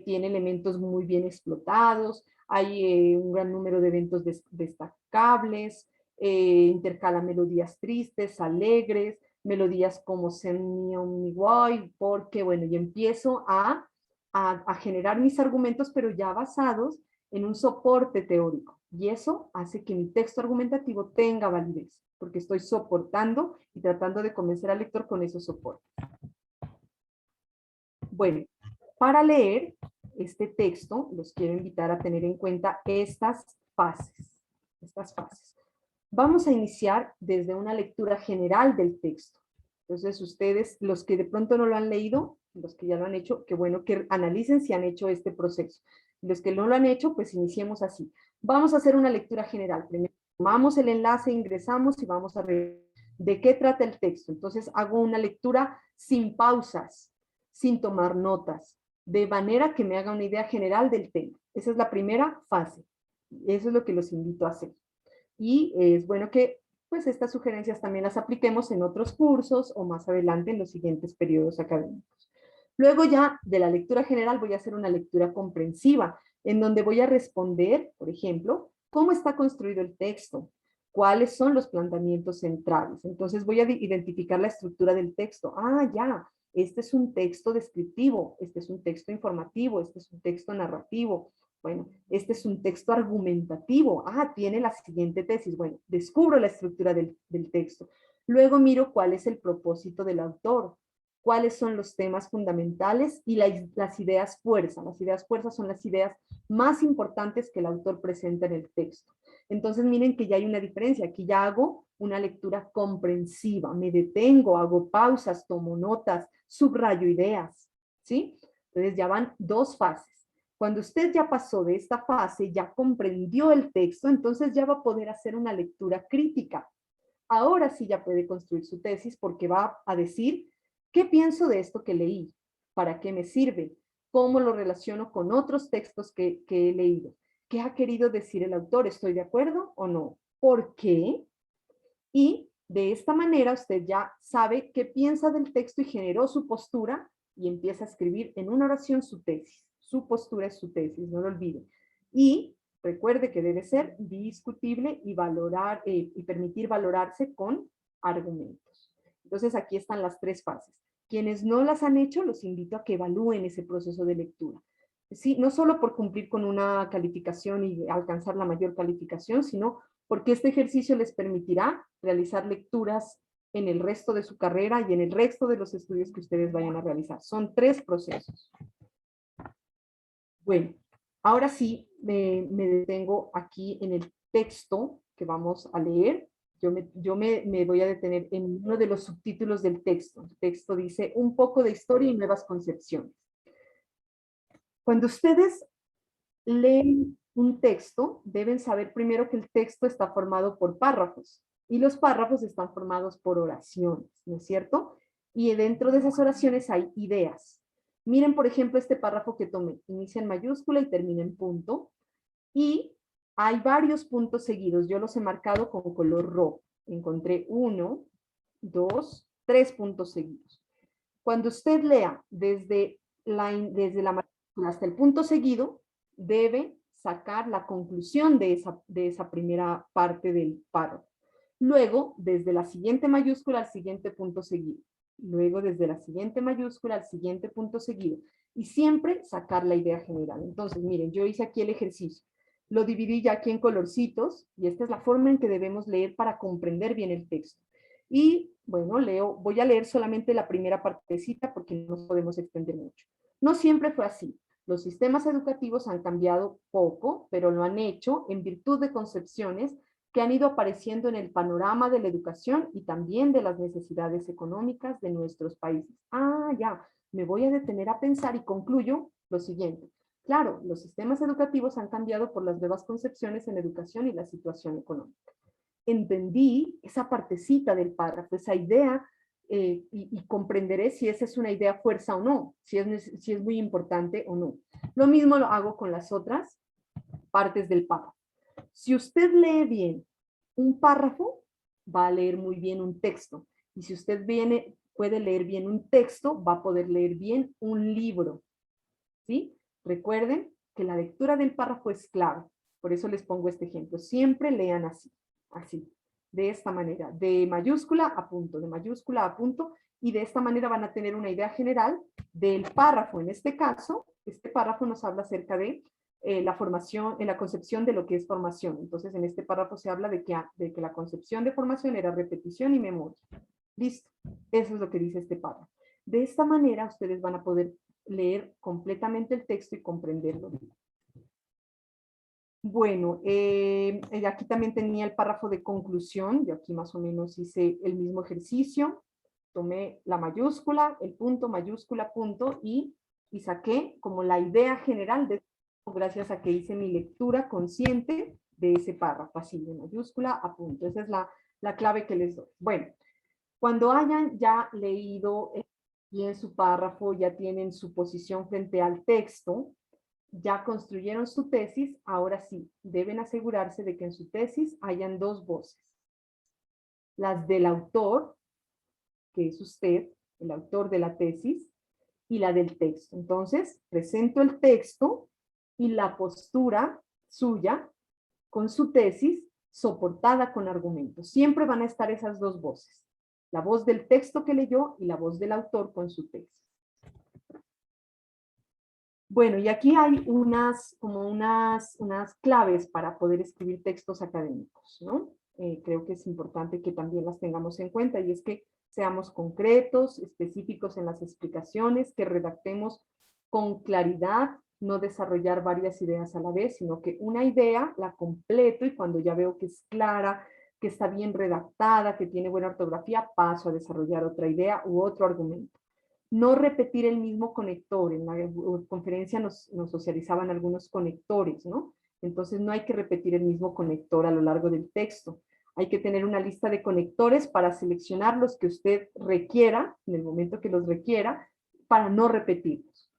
tiene elementos muy bien explotados, hay un gran número de eventos destacables, intercala melodías tristes, alegres, melodías como Semi-Omniwoy, porque, bueno, yo empiezo a generar mis argumentos, pero ya basados en un soporte teórico. Y eso hace que mi texto argumentativo tenga validez, porque estoy soportando y tratando de convencer al lector con esos soportes. Bueno, para leer este texto, los quiero invitar a tener en cuenta estas fases. Vamos a iniciar desde una lectura general del texto. Entonces, ustedes, los que de pronto no lo han leído, los que ya lo han hecho, qué bueno que analicen si han hecho este proceso. Los que no lo han hecho, pues iniciemos así. Vamos a hacer una lectura general. Primero, tomamos el enlace, ingresamos y vamos a ver de qué trata el texto. Entonces, hago una lectura sin pausas, sin tomar notas, de manera que me haga una idea general del tema. Esa es la primera fase. Eso es lo que los invito a hacer. Y es bueno que pues estas sugerencias también las apliquemos en otros cursos o más adelante en los siguientes periodos académicos. Luego ya de la lectura general voy a hacer una lectura comprensiva, en donde voy a responder, por ejemplo, cómo está construido el texto, cuáles son los planteamientos centrales. Entonces voy a identificar la estructura del texto. Este es un texto descriptivo, este es un texto informativo, este es un texto narrativo. Bueno, este es un texto argumentativo. Tiene la siguiente tesis. Bueno, descubro la estructura del texto. Luego miro cuál es el propósito del autor, cuáles son los temas fundamentales y las ideas fuerza. Las ideas fuerza son las ideas más importantes que el autor presenta en el texto. Entonces miren que ya hay una diferencia. Aquí ya hago una lectura comprensiva. Me detengo, hago pausas, tomo notas, subrayo ideas. ¿Sí? Entonces ya van dos fases. Cuando usted ya pasó de esta fase, ya comprendió el texto, entonces ya va a poder hacer una lectura crítica. Ahora sí ya puede construir su tesis porque va a decir, ¿qué pienso de esto que leí? ¿Para qué me sirve? ¿Cómo lo relaciono con otros textos que he leído? ¿Qué ha querido decir el autor? ¿Estoy de acuerdo o no? ¿Por qué? Y de esta manera usted ya sabe qué piensa del texto y generó su postura y empieza a escribir en una oración su tesis. Su postura es su tesis, no lo olvide. Y recuerde que debe ser discutible y permitir valorarse con argumentos. Entonces aquí están las tres fases. Quienes no las han hecho, los invito a que evalúen ese proceso de lectura. Sí, no solo por cumplir con una calificación y alcanzar la mayor calificación, sino porque este ejercicio les permitirá realizar lecturas en el resto de su carrera y en el resto de los estudios que ustedes vayan a realizar. Son tres procesos. Bueno, Ahora sí, me detengo aquí en el texto que vamos a leer. Yo me voy a detener en uno de los subtítulos del texto. El texto dice, un poco de historia y nuevas concepciones. Cuando ustedes leen un texto, deben saber primero que el texto está formado por párrafos y los párrafos están formados por oraciones, ¿no es cierto? Y dentro de esas oraciones hay ideas. Miren, por ejemplo, este párrafo que tomé. Inicia en mayúscula y termina en punto. Y hay varios puntos seguidos. Yo los he marcado con color rojo. Encontré 1, 2, 3 puntos seguidos. Cuando usted lea desde la mayúscula hasta el punto seguido, debe sacar la conclusión de esa primera parte del párrafo. Luego, desde la siguiente mayúscula al siguiente punto seguido. Luego, desde la siguiente mayúscula al siguiente punto seguido. Y siempre sacar la idea general. Entonces, miren, yo hice aquí el ejercicio. Lo dividí ya aquí en colorcitos y esta es la forma en que debemos leer para comprender bien el texto. Y bueno, voy a leer solamente la primera partecita porque no nos podemos extender mucho. No siempre fue así. Los sistemas educativos han cambiado poco, pero lo han hecho en virtud de concepciones que han ido apareciendo en el panorama de la educación y también de las necesidades económicas de nuestros países. Ya, me voy a detener a pensar y concluyo lo siguiente. Claro, los sistemas educativos han cambiado por las nuevas concepciones en educación y la situación económica. Entendí esa partecita del párrafo, esa idea, y comprenderé si esa es una idea fuerza o no, si es muy importante o no. Lo mismo lo hago con las otras partes del párrafo. Si usted lee bien un párrafo, va a leer muy bien un texto. Y si usted puede leer bien un texto, va a poder leer bien un libro. ¿Sí? Recuerden que la lectura del párrafo es clave. Por eso les pongo este ejemplo. Siempre lean así, de esta manera, de mayúscula a punto, de mayúscula a punto, y de esta manera van a tener una idea general del párrafo. En este caso, este párrafo nos habla acerca de la formación, en la concepción de lo que es formación. Entonces, en este párrafo se habla de que la concepción de formación era repetición y memoria. Listo. Eso es lo que dice este párrafo. De esta manera, ustedes van a poder leer completamente el texto y comprenderlo. Bueno, aquí también tenía el párrafo de conclusión. Yo aquí más o menos hice el mismo ejercicio. Tomé la mayúscula, el punto, mayúscula, punto, y saqué como la idea general de gracias a que hice mi lectura consciente de ese párrafo, así de mayúscula a punto. Esa es la clave que les doy. Bueno, cuando hayan ya leído bien su párrafo, ya tienen su posición frente al texto, ya construyeron su tesis, ahora sí, deben asegurarse de que en su tesis hayan dos voces. Las del autor, que es usted, el autor de la tesis, y la del texto. Entonces, presento el texto y la postura suya con su tesis soportada con argumentos. Siempre van a estar esas dos voces. La voz del texto que leyó y la voz del autor con su tesis. Bueno, y aquí hay unas claves para poder escribir textos académicos, ¿no? Creo que es importante que también las tengamos en cuenta, y es que seamos concretos, específicos en las explicaciones, que redactemos con claridad, no desarrollar varias ideas a la vez, sino que una idea la completo y cuando ya veo que es clara, que está bien redactada, que tiene buena ortografía, paso a desarrollar otra idea u otro argumento. No repetir el mismo conector. En la conferencia nos socializaban algunos conectores, ¿no? Entonces no hay que repetir el mismo conector a lo largo del texto. Hay que tener una lista de conectores para seleccionar los que usted requiera, en el momento que los requiera, para no repetirlos.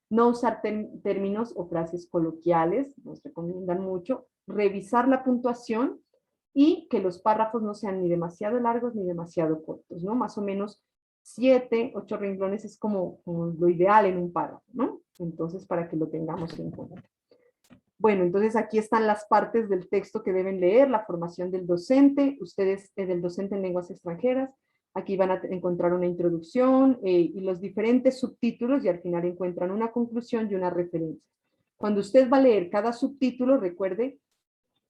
No usar términos o frases coloquiales, nos recomiendan mucho. Revisar la puntuación y que los párrafos no sean ni demasiado largos ni demasiado cortos, ¿no? Más o menos 7, 8 renglones es como lo ideal en un párrafo, ¿no? Entonces, para que lo tengamos en cuenta. Bueno, entonces aquí están las partes del texto que deben leer, la formación del docente, ustedes del docente en lenguas extranjeras, aquí van a encontrar una introducción y los diferentes subtítulos y al final encuentran una conclusión y una referencia. Cuando usted va a leer cada subtítulo, recuerde,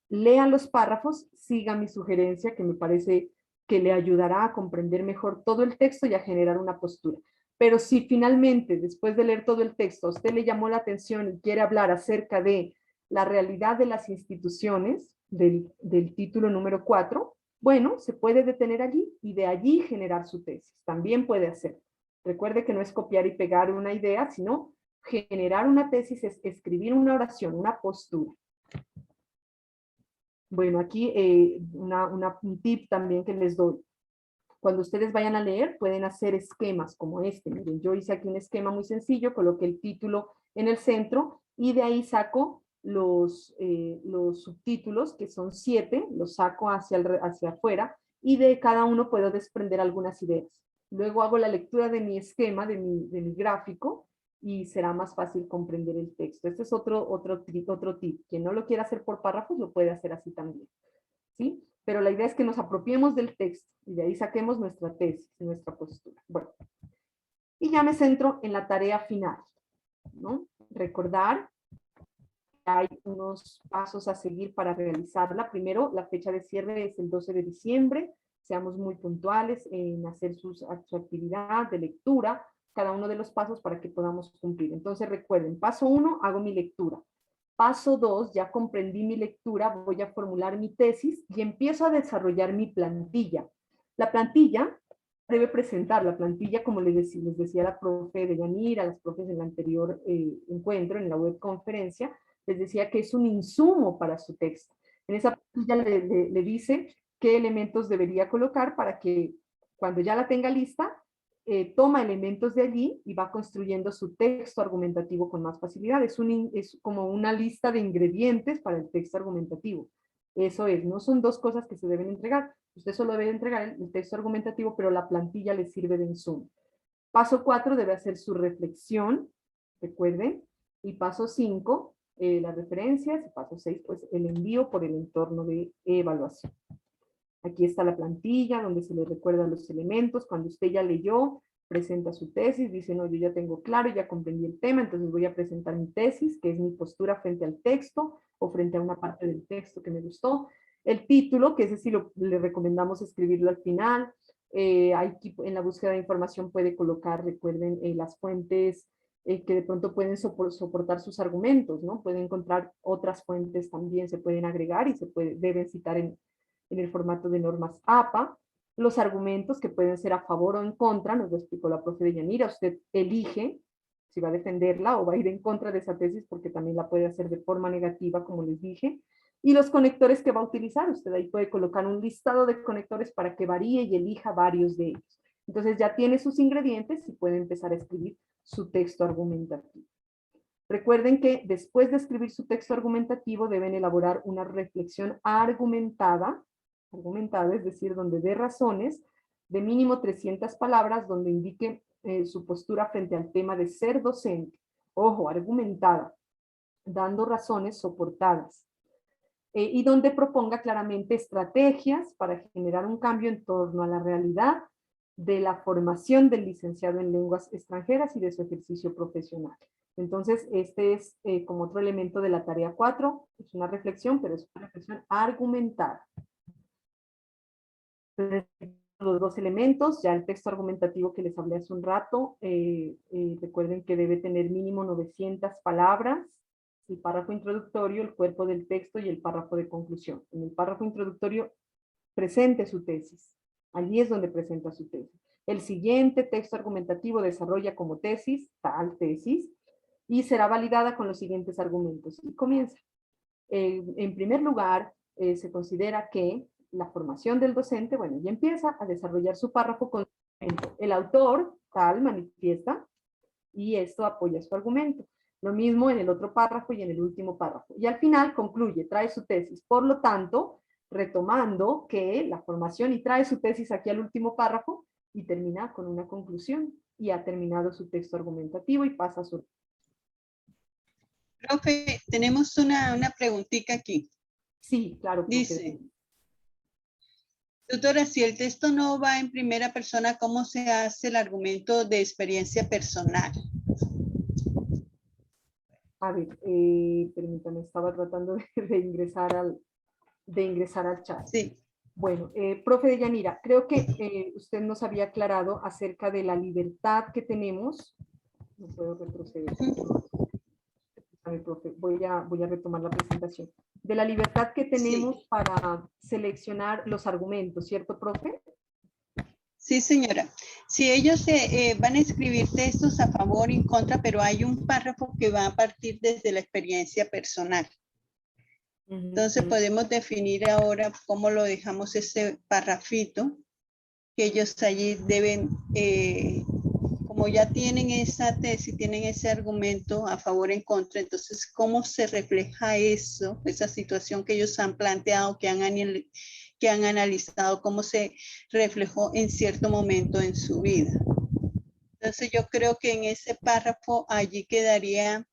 lea los párrafos, siga mi sugerencia que me parece que le ayudará a comprender mejor todo el texto y a generar una postura. Pero si finalmente, después de leer todo el texto, a usted le llamó la atención y quiere hablar acerca de la realidad de las instituciones, del título número 4, bueno, se puede detener allí y de allí generar su tesis. También puede hacer. Recuerde que no es copiar y pegar una idea, sino generar una tesis, es escribir una oración, una postura. Bueno, aquí un tip también que les doy. Cuando ustedes vayan a leer, pueden hacer esquemas como este. Miren, yo hice aquí un esquema muy sencillo, coloqué el título en el centro y de ahí saco los subtítulos, que son 7, los saco hacia afuera y de cada uno puedo desprender algunas ideas. Luego hago la lectura de mi esquema, de mi gráfico, y será más fácil comprender el texto. Este es otro tip. Quien no lo quiera hacer por párrafos, lo puede hacer así también. ¿Sí? Pero la idea es que nos apropiemos del texto y de ahí saquemos nuestra tesis, nuestra postura. Bueno, y ya me centro en la tarea final, ¿no? Recordar que hay unos pasos a seguir para realizarla. Primero, la fecha de cierre es el 12 de diciembre. Seamos muy puntuales en hacer su actividad de lectura, cada uno de los pasos para que podamos cumplir. Entonces recuerden, paso 1, hago mi lectura. Paso 2, ya comprendí mi lectura, voy a formular mi tesis y empiezo a desarrollar mi plantilla. La plantilla debe presentar, la plantilla, como les decía la profe de Yanira, a las profes en el anterior encuentro, en la web conferencia, les decía que es un insumo para su texto. En esa plantilla le dice qué elementos debería colocar para que cuando ya la tenga lista, toma elementos de allí y va construyendo su texto argumentativo con más facilidad. Es como una lista de ingredientes para el texto argumentativo. Eso es, no son dos cosas que se deben entregar. Usted solo debe entregar el texto argumentativo, pero la plantilla le sirve de insumo. Paso 4 debe hacer su reflexión, recuerden. Y paso 5, las referencias. Y paso 6, pues el envío por el entorno de evaluación. Aquí está la plantilla donde se le recuerdan los elementos. Cuando usted ya leyó, presenta su tesis, dice, no, yo ya tengo claro, ya comprendí el tema, entonces voy a presentar mi tesis, que es mi postura frente al texto o frente a una parte del texto que me gustó. El título, que ese sí le recomendamos escribirlo al final. En la búsqueda de información puede colocar, recuerden, las fuentes que de pronto pueden soportar sus argumentos, ¿no? Pueden encontrar otras fuentes también, se pueden agregar y deben citar en el formato de normas APA, los argumentos que pueden ser a favor o en contra, nos lo explicó la profe de Yanira, usted elige si va a defenderla o va a ir en contra de esa tesis porque también la puede hacer de forma negativa, como les dije, y los conectores que va a utilizar, usted ahí puede colocar un listado de conectores para que varíe y elija varios de ellos. Entonces ya tiene sus ingredientes y puede empezar a escribir su texto argumentativo. Recuerden que después de escribir su texto argumentativo deben elaborar una reflexión argumentada, es decir, donde dé razones de mínimo 300 palabras, donde indique su postura frente al tema de ser docente. Ojo, argumentada, dando razones soportadas. Y donde proponga claramente estrategias para generar un cambio en torno a la realidad de la formación del licenciado en lenguas extranjeras y de su ejercicio profesional. Entonces, este es como otro elemento de la tarea 4, es una reflexión, pero es una reflexión argumentada. Los dos elementos, ya el texto argumentativo que les hablé hace un rato, recuerden que debe tener mínimo 900 palabras, el párrafo introductorio, el cuerpo del texto y el párrafo de conclusión. En el párrafo introductorio, presente su tesis. Allí es donde presenta su tesis. El siguiente texto argumentativo desarrolla como tesis, tal tesis, y será validada con los siguientes argumentos. Y comienza. En primer lugar, se considera que la formación del docente, bueno, y empieza a desarrollar su párrafo con el autor, tal, manifiesta, y esto apoya su argumento. Lo mismo en el otro párrafo y en el último párrafo. Y al final concluye, trae su tesis. Por lo tanto, retomando que la formación y trae su tesis aquí al último párrafo y termina con una conclusión y ha terminado su texto argumentativo y pasa a su... Profe, tenemos una preguntita aquí. Sí, claro. Dice, doctora, si el texto no va en primera persona, ¿cómo se hace el argumento de experiencia personal? A ver, permítame, estaba tratando de ingresar al chat. Sí. Bueno, profe Deyanira, creo que usted nos había aclarado acerca de la libertad que tenemos. No puedo retroceder. A ver, profe, voy a retomar la presentación. De la libertad que tenemos Sí. para seleccionar los argumentos, ¿cierto, profe? Sí, señora. Si ellos van a escribir textos a favor y en contra, pero hay un párrafo que va a partir desde la experiencia personal. Entonces podemos definir ahora cómo lo dejamos ese parrafito, que ellos allí deben, como ya tienen esa tesis, tienen ese argumento a favor y en contra, entonces cómo se refleja eso, esa situación que ellos han planteado, que han analizado, cómo se reflejó en cierto momento en su vida. Entonces yo creo que en ese párrafo allí quedaría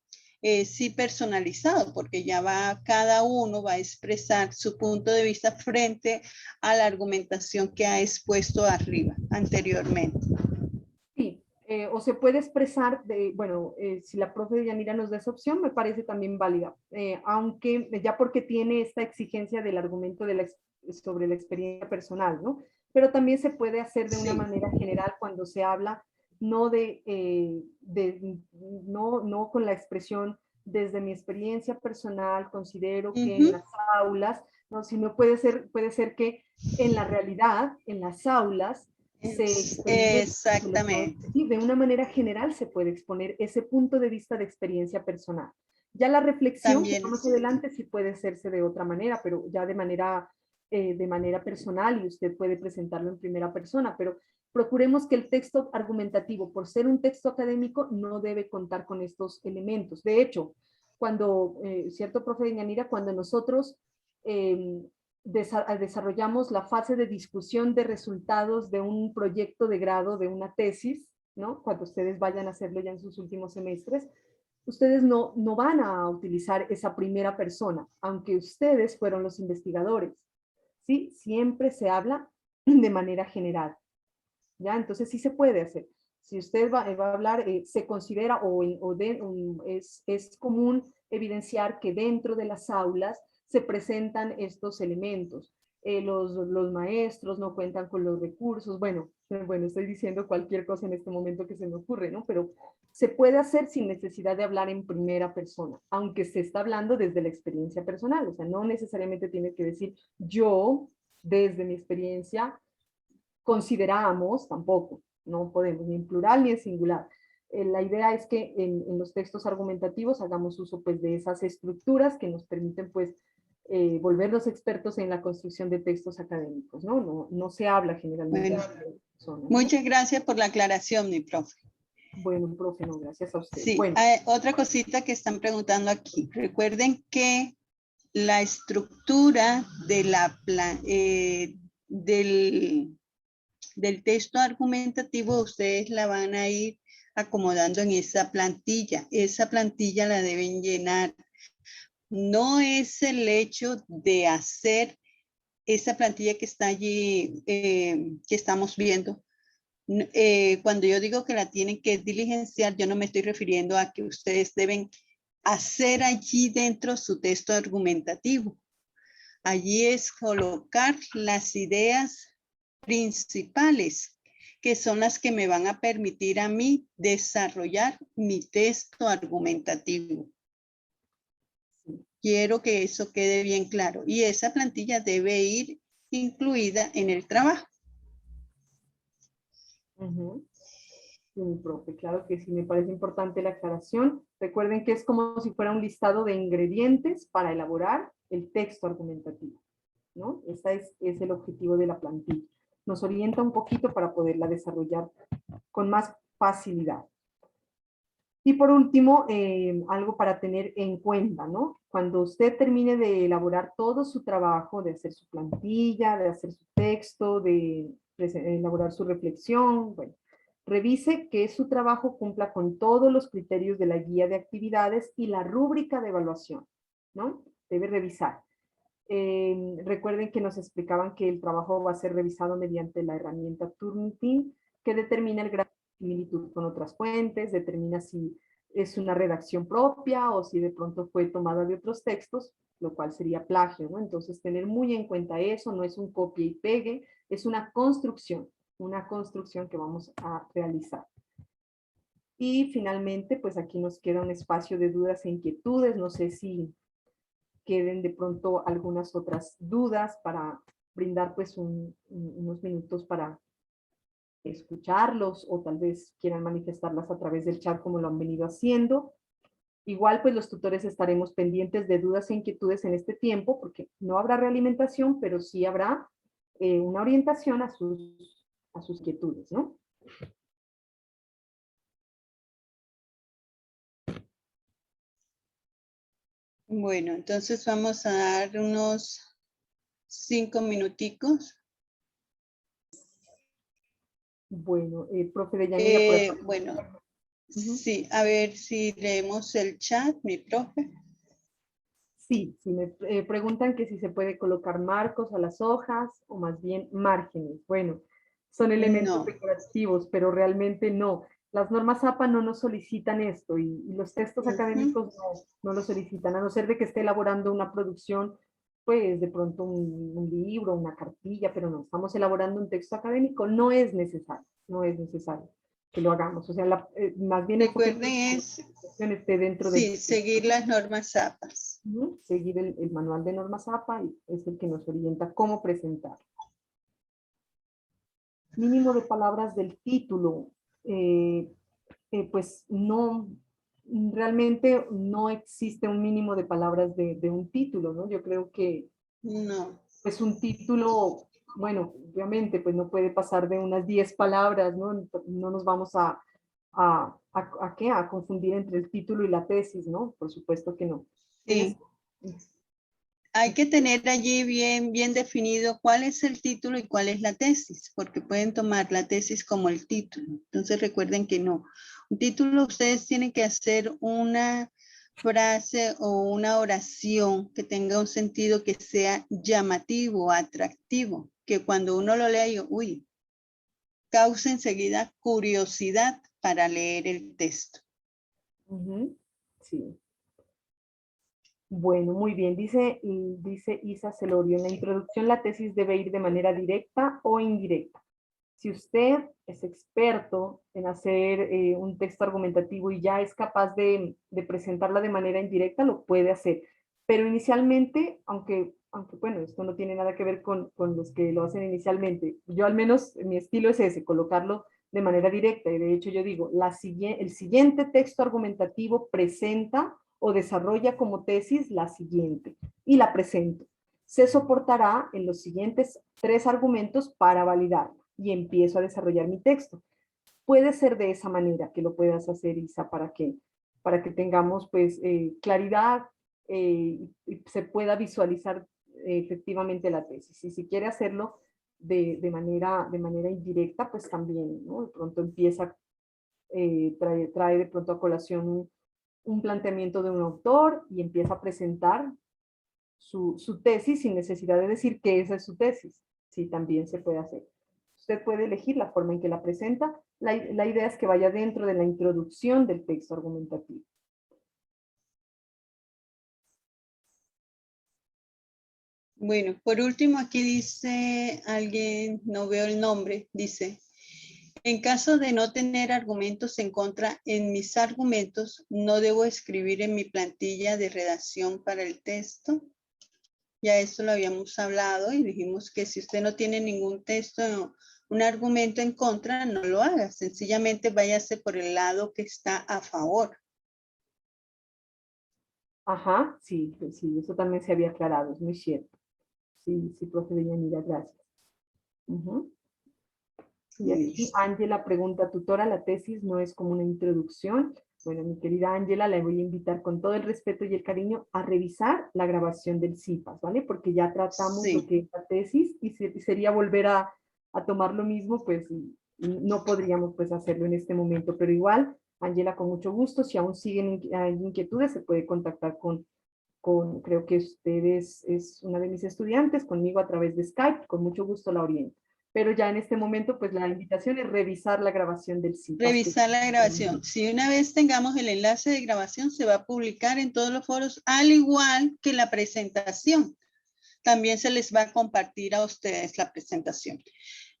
sí personalizado, porque ya cada uno va a expresar su punto de vista frente a la argumentación que ha expuesto arriba, anteriormente. Sí, o se puede expresar, bueno, si la profe Yanira nos da esa opción, me parece también válida, aunque ya porque tiene esta exigencia del argumento sobre la experiencia personal, ¿no? Pero también se puede hacer de una manera general cuando se habla no no con la expresión desde mi experiencia personal, considero que en las aulas, ¿no? Sino puede ser que en la realidad, en las aulas, Exactamente. Sí, de una manera general se puede exponer ese punto de vista de experiencia personal. Ya la reflexión, También más adelante, sí puede hacerse de otra manera, pero ya de manera personal, y usted puede presentarlo en primera persona, pero procuremos que el texto argumentativo, por ser un texto académico, no debe contar con estos elementos. De hecho, cuando, cierto, profe Yanira, cuando nosotros desarrollamos la fase de discusión de resultados de un proyecto de grado, de una tesis, ¿no? Cuando ustedes vayan a hacerlo ya en sus últimos semestres, ustedes no van a utilizar esa primera persona, aunque ustedes fueron los investigadores, ¿sí? Siempre se habla de manera general, ¿ya? Entonces sí se puede hacer. Si usted va a hablar, se considera es común evidenciar que dentro de las aulas se presentan estos elementos. Los maestros no cuentan con los recursos. Bueno, estoy diciendo cualquier cosa en este momento que se me ocurre, ¿no? Pero se puede hacer sin necesidad de hablar en primera persona, aunque se está hablando desde la experiencia personal. O sea, no necesariamente tiene que decir yo, desde mi experiencia, consideramos, tampoco, no podemos, ni en plural ni en singular. La idea es que en los textos argumentativos hagamos uso pues de esas estructuras que nos permiten pues volvernos expertos en la construcción de textos académicos, ¿no? No se habla generalmente bueno, de personas, ¿no? Muchas gracias por la aclaración, mi profe. Bueno, profe, no, gracias a usted. Sí, bueno. Otra cosita que están preguntando aquí. Recuerden que la estructura de del texto argumentativo ustedes la van a ir acomodando en esa plantilla. Esa plantilla la deben llenar. No es el hecho de hacer esa plantilla que está allí, que estamos viendo. Cuando yo digo que la tienen que diligenciar, yo no me estoy refiriendo a que ustedes deben hacer allí dentro su texto argumentativo. Allí es colocar las ideas principales, que son las que me van a permitir a mí desarrollar mi texto argumentativo. Quiero que eso quede bien claro. Y esa plantilla debe ir incluida en el trabajo. Sí, profe, claro que sí, me parece importante la aclaración. Recuerden que es como si fuera un listado de ingredientes para elaborar el texto argumentativo, ¿no? Ese es el objetivo de la plantilla. Nos orienta un poquito para poderla desarrollar con más facilidad. Y por último, algo para tener en cuenta, ¿no? Cuando usted termine de elaborar todo su trabajo, de hacer su plantilla, de hacer su texto, de elaborar su reflexión, bueno, revise que su trabajo cumpla con todos los criterios de la guía de actividades y la rúbrica de evaluación, ¿no? Debe revisar. Recuerden que nos explicaban que el trabajo va a ser revisado mediante la herramienta Turnitin, que determina el grado de similitud con otras fuentes, determina si es una redacción propia o si de pronto fue tomada de otros textos, lo cual sería plagio, ¿no? Entonces, tener muy en cuenta eso, no es un copia y pegue, es una construcción que vamos a realizar. Y finalmente, pues aquí nos queda un espacio de dudas e inquietudes. No sé si queden de pronto algunas otras dudas para brindar pues unos minutos para escucharlos o tal vez quieran manifestarlas a través del chat como lo han venido haciendo. Igual pues los tutores estaremos pendientes de dudas e inquietudes en este tiempo porque no habrá realimentación, pero sí habrá una orientación a sus inquietudes, ¿no? Bueno, entonces vamos a dar unos 5 minuticos. Bueno, profe de Yanira, por acá. Bueno, Ujú. sí, a ver si leemos el chat, mi profe. Sí, si me preguntan que si se puede colocar marcos a las hojas o más bien márgenes. Bueno, son elementos No. decorativos, pero realmente no. Las normas APA no nos solicitan esto y los textos académicos no lo solicitan, a no ser de que esté elaborando una producción, pues de pronto un libro, una cartilla, pero no, estamos elaborando un texto académico, no es necesario que lo hagamos. O sea, más bien enfoque Recuerden es, esté dentro del sí, seguir las normas APAS. seguir el manual de normas APA y es el que nos orienta cómo presentar. Mínimo de palabras del título. Pues no, realmente no existe un mínimo de palabras de un título, ¿no? Yo creo que No. pues un título, bueno, obviamente pues no puede pasar de unas 10 palabras, ¿no? No nos vamos a confundir entre el título y la tesis, ¿no? Por supuesto que no. Sí. Hay que tener allí bien definido cuál es el título y cuál es la tesis, porque pueden tomar la tesis como el título. Entonces recuerden que no. Un título ustedes tienen que hacer una frase o una oración que tenga un sentido que sea llamativo, atractivo, que cuando uno lo lea, yo, uy, causa enseguida curiosidad para leer el texto. Sí. Bueno, muy bien. Dice Isa Celorio, en la introducción la tesis debe ir de manera directa o indirecta. Si usted es experto en hacer un texto argumentativo y ya es capaz de presentarla de manera indirecta, lo puede hacer. Pero inicialmente, aunque bueno, esto no tiene nada que ver con los que lo hacen inicialmente, yo al menos mi estilo es ese, colocarlo de manera directa. Y de hecho yo digo, el siguiente texto argumentativo presenta o desarrolla como tesis la siguiente y la presento. Se soportará en los siguientes 3 argumentos para validarla y empiezo a desarrollar mi texto. Puede ser de esa manera que lo puedas hacer, Isa, para que tengamos pues claridad y se pueda visualizar efectivamente la tesis. Y si quiere hacerlo de manera indirecta, pues también, ¿no? De pronto empieza, trae de pronto a colación un planteamiento de un autor y empieza a presentar su tesis sin necesidad de decir que esa es su tesis. Sí, también se puede hacer. Usted puede elegir la forma en que la presenta. La idea es que vaya dentro de la introducción del texto argumentativo. Bueno, por último aquí dice alguien, no veo el nombre, dice, en caso de no tener argumentos en contra en mis argumentos, ¿no debo escribir en mi plantilla de redacción para el texto? Ya esto lo habíamos hablado y dijimos que si usted no tiene ningún texto, un argumento en contra, no lo haga. Sencillamente váyase por el lado que está a favor. Ajá, sí, sí, eso también se había aclarado, es muy cierto. Sí, sí, profe Deyanira, gracias. Y aquí Ángela pregunta, tutora, la tesis no es como una introducción. Bueno, mi querida Ángela, la voy a invitar con todo el respeto y el cariño a revisar la grabación del CIPAS, ¿vale? Porque ya tratamos lo que es la tesis y sería volver a tomar lo mismo, pues no podríamos pues hacerlo en este momento, pero igual, Ángela, con mucho gusto, si aún siguen inquietudes, se puede contactar creo que usted es una de mis estudiantes, conmigo a través de Skype, con mucho gusto la oriento. pero ya en este momento, pues la invitación es revisar la grabación del CIPAS. Revisar la grabación. Si una vez tengamos el enlace de grabación, se va a publicar en todos los foros, al igual que la presentación. También se les va a compartir a ustedes la presentación.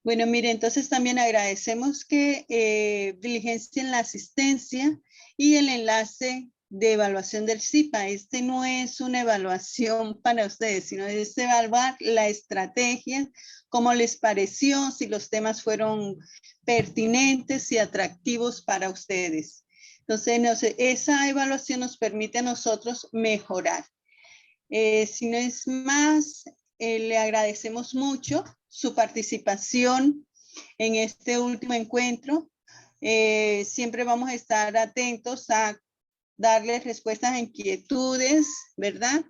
Bueno, mire, entonces también agradecemos que diligencien la asistencia y el enlace de evaluación del CIPA. Este no es una evaluación para ustedes, sino es evaluar la estrategia, cómo les pareció, si los temas fueron pertinentes y atractivos para ustedes. Entonces, esa evaluación nos permite a nosotros mejorar. Si no es más, le agradecemos mucho su participación en este último encuentro. Siempre vamos a estar atentos a darles respuestas a inquietudes, ¿verdad?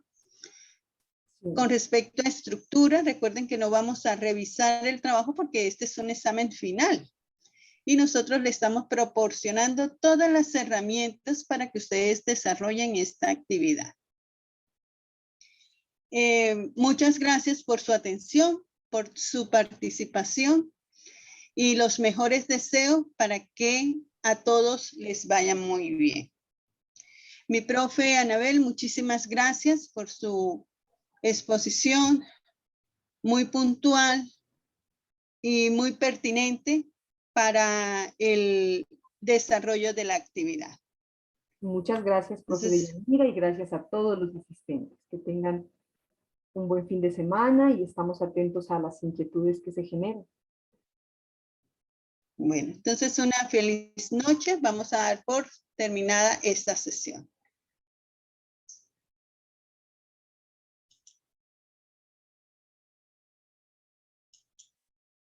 Sí. Con respecto a estructura, recuerden que no vamos a revisar el trabajo porque este es un examen final. Y nosotros le estamos proporcionando todas las herramientas para que ustedes desarrollen esta actividad. Muchas gracias por su atención, por su participación y los mejores deseos para que a todos les vaya muy bien. Mi profe Anabel, muchísimas gracias por su exposición, muy puntual y muy pertinente para el desarrollo de la actividad. Muchas gracias, profe Deyanira, y gracias a todos los asistentes. Que tengan un buen fin de semana y estamos atentos a las inquietudes que se generen. Bueno, entonces una feliz noche. Vamos a dar por terminada esta sesión.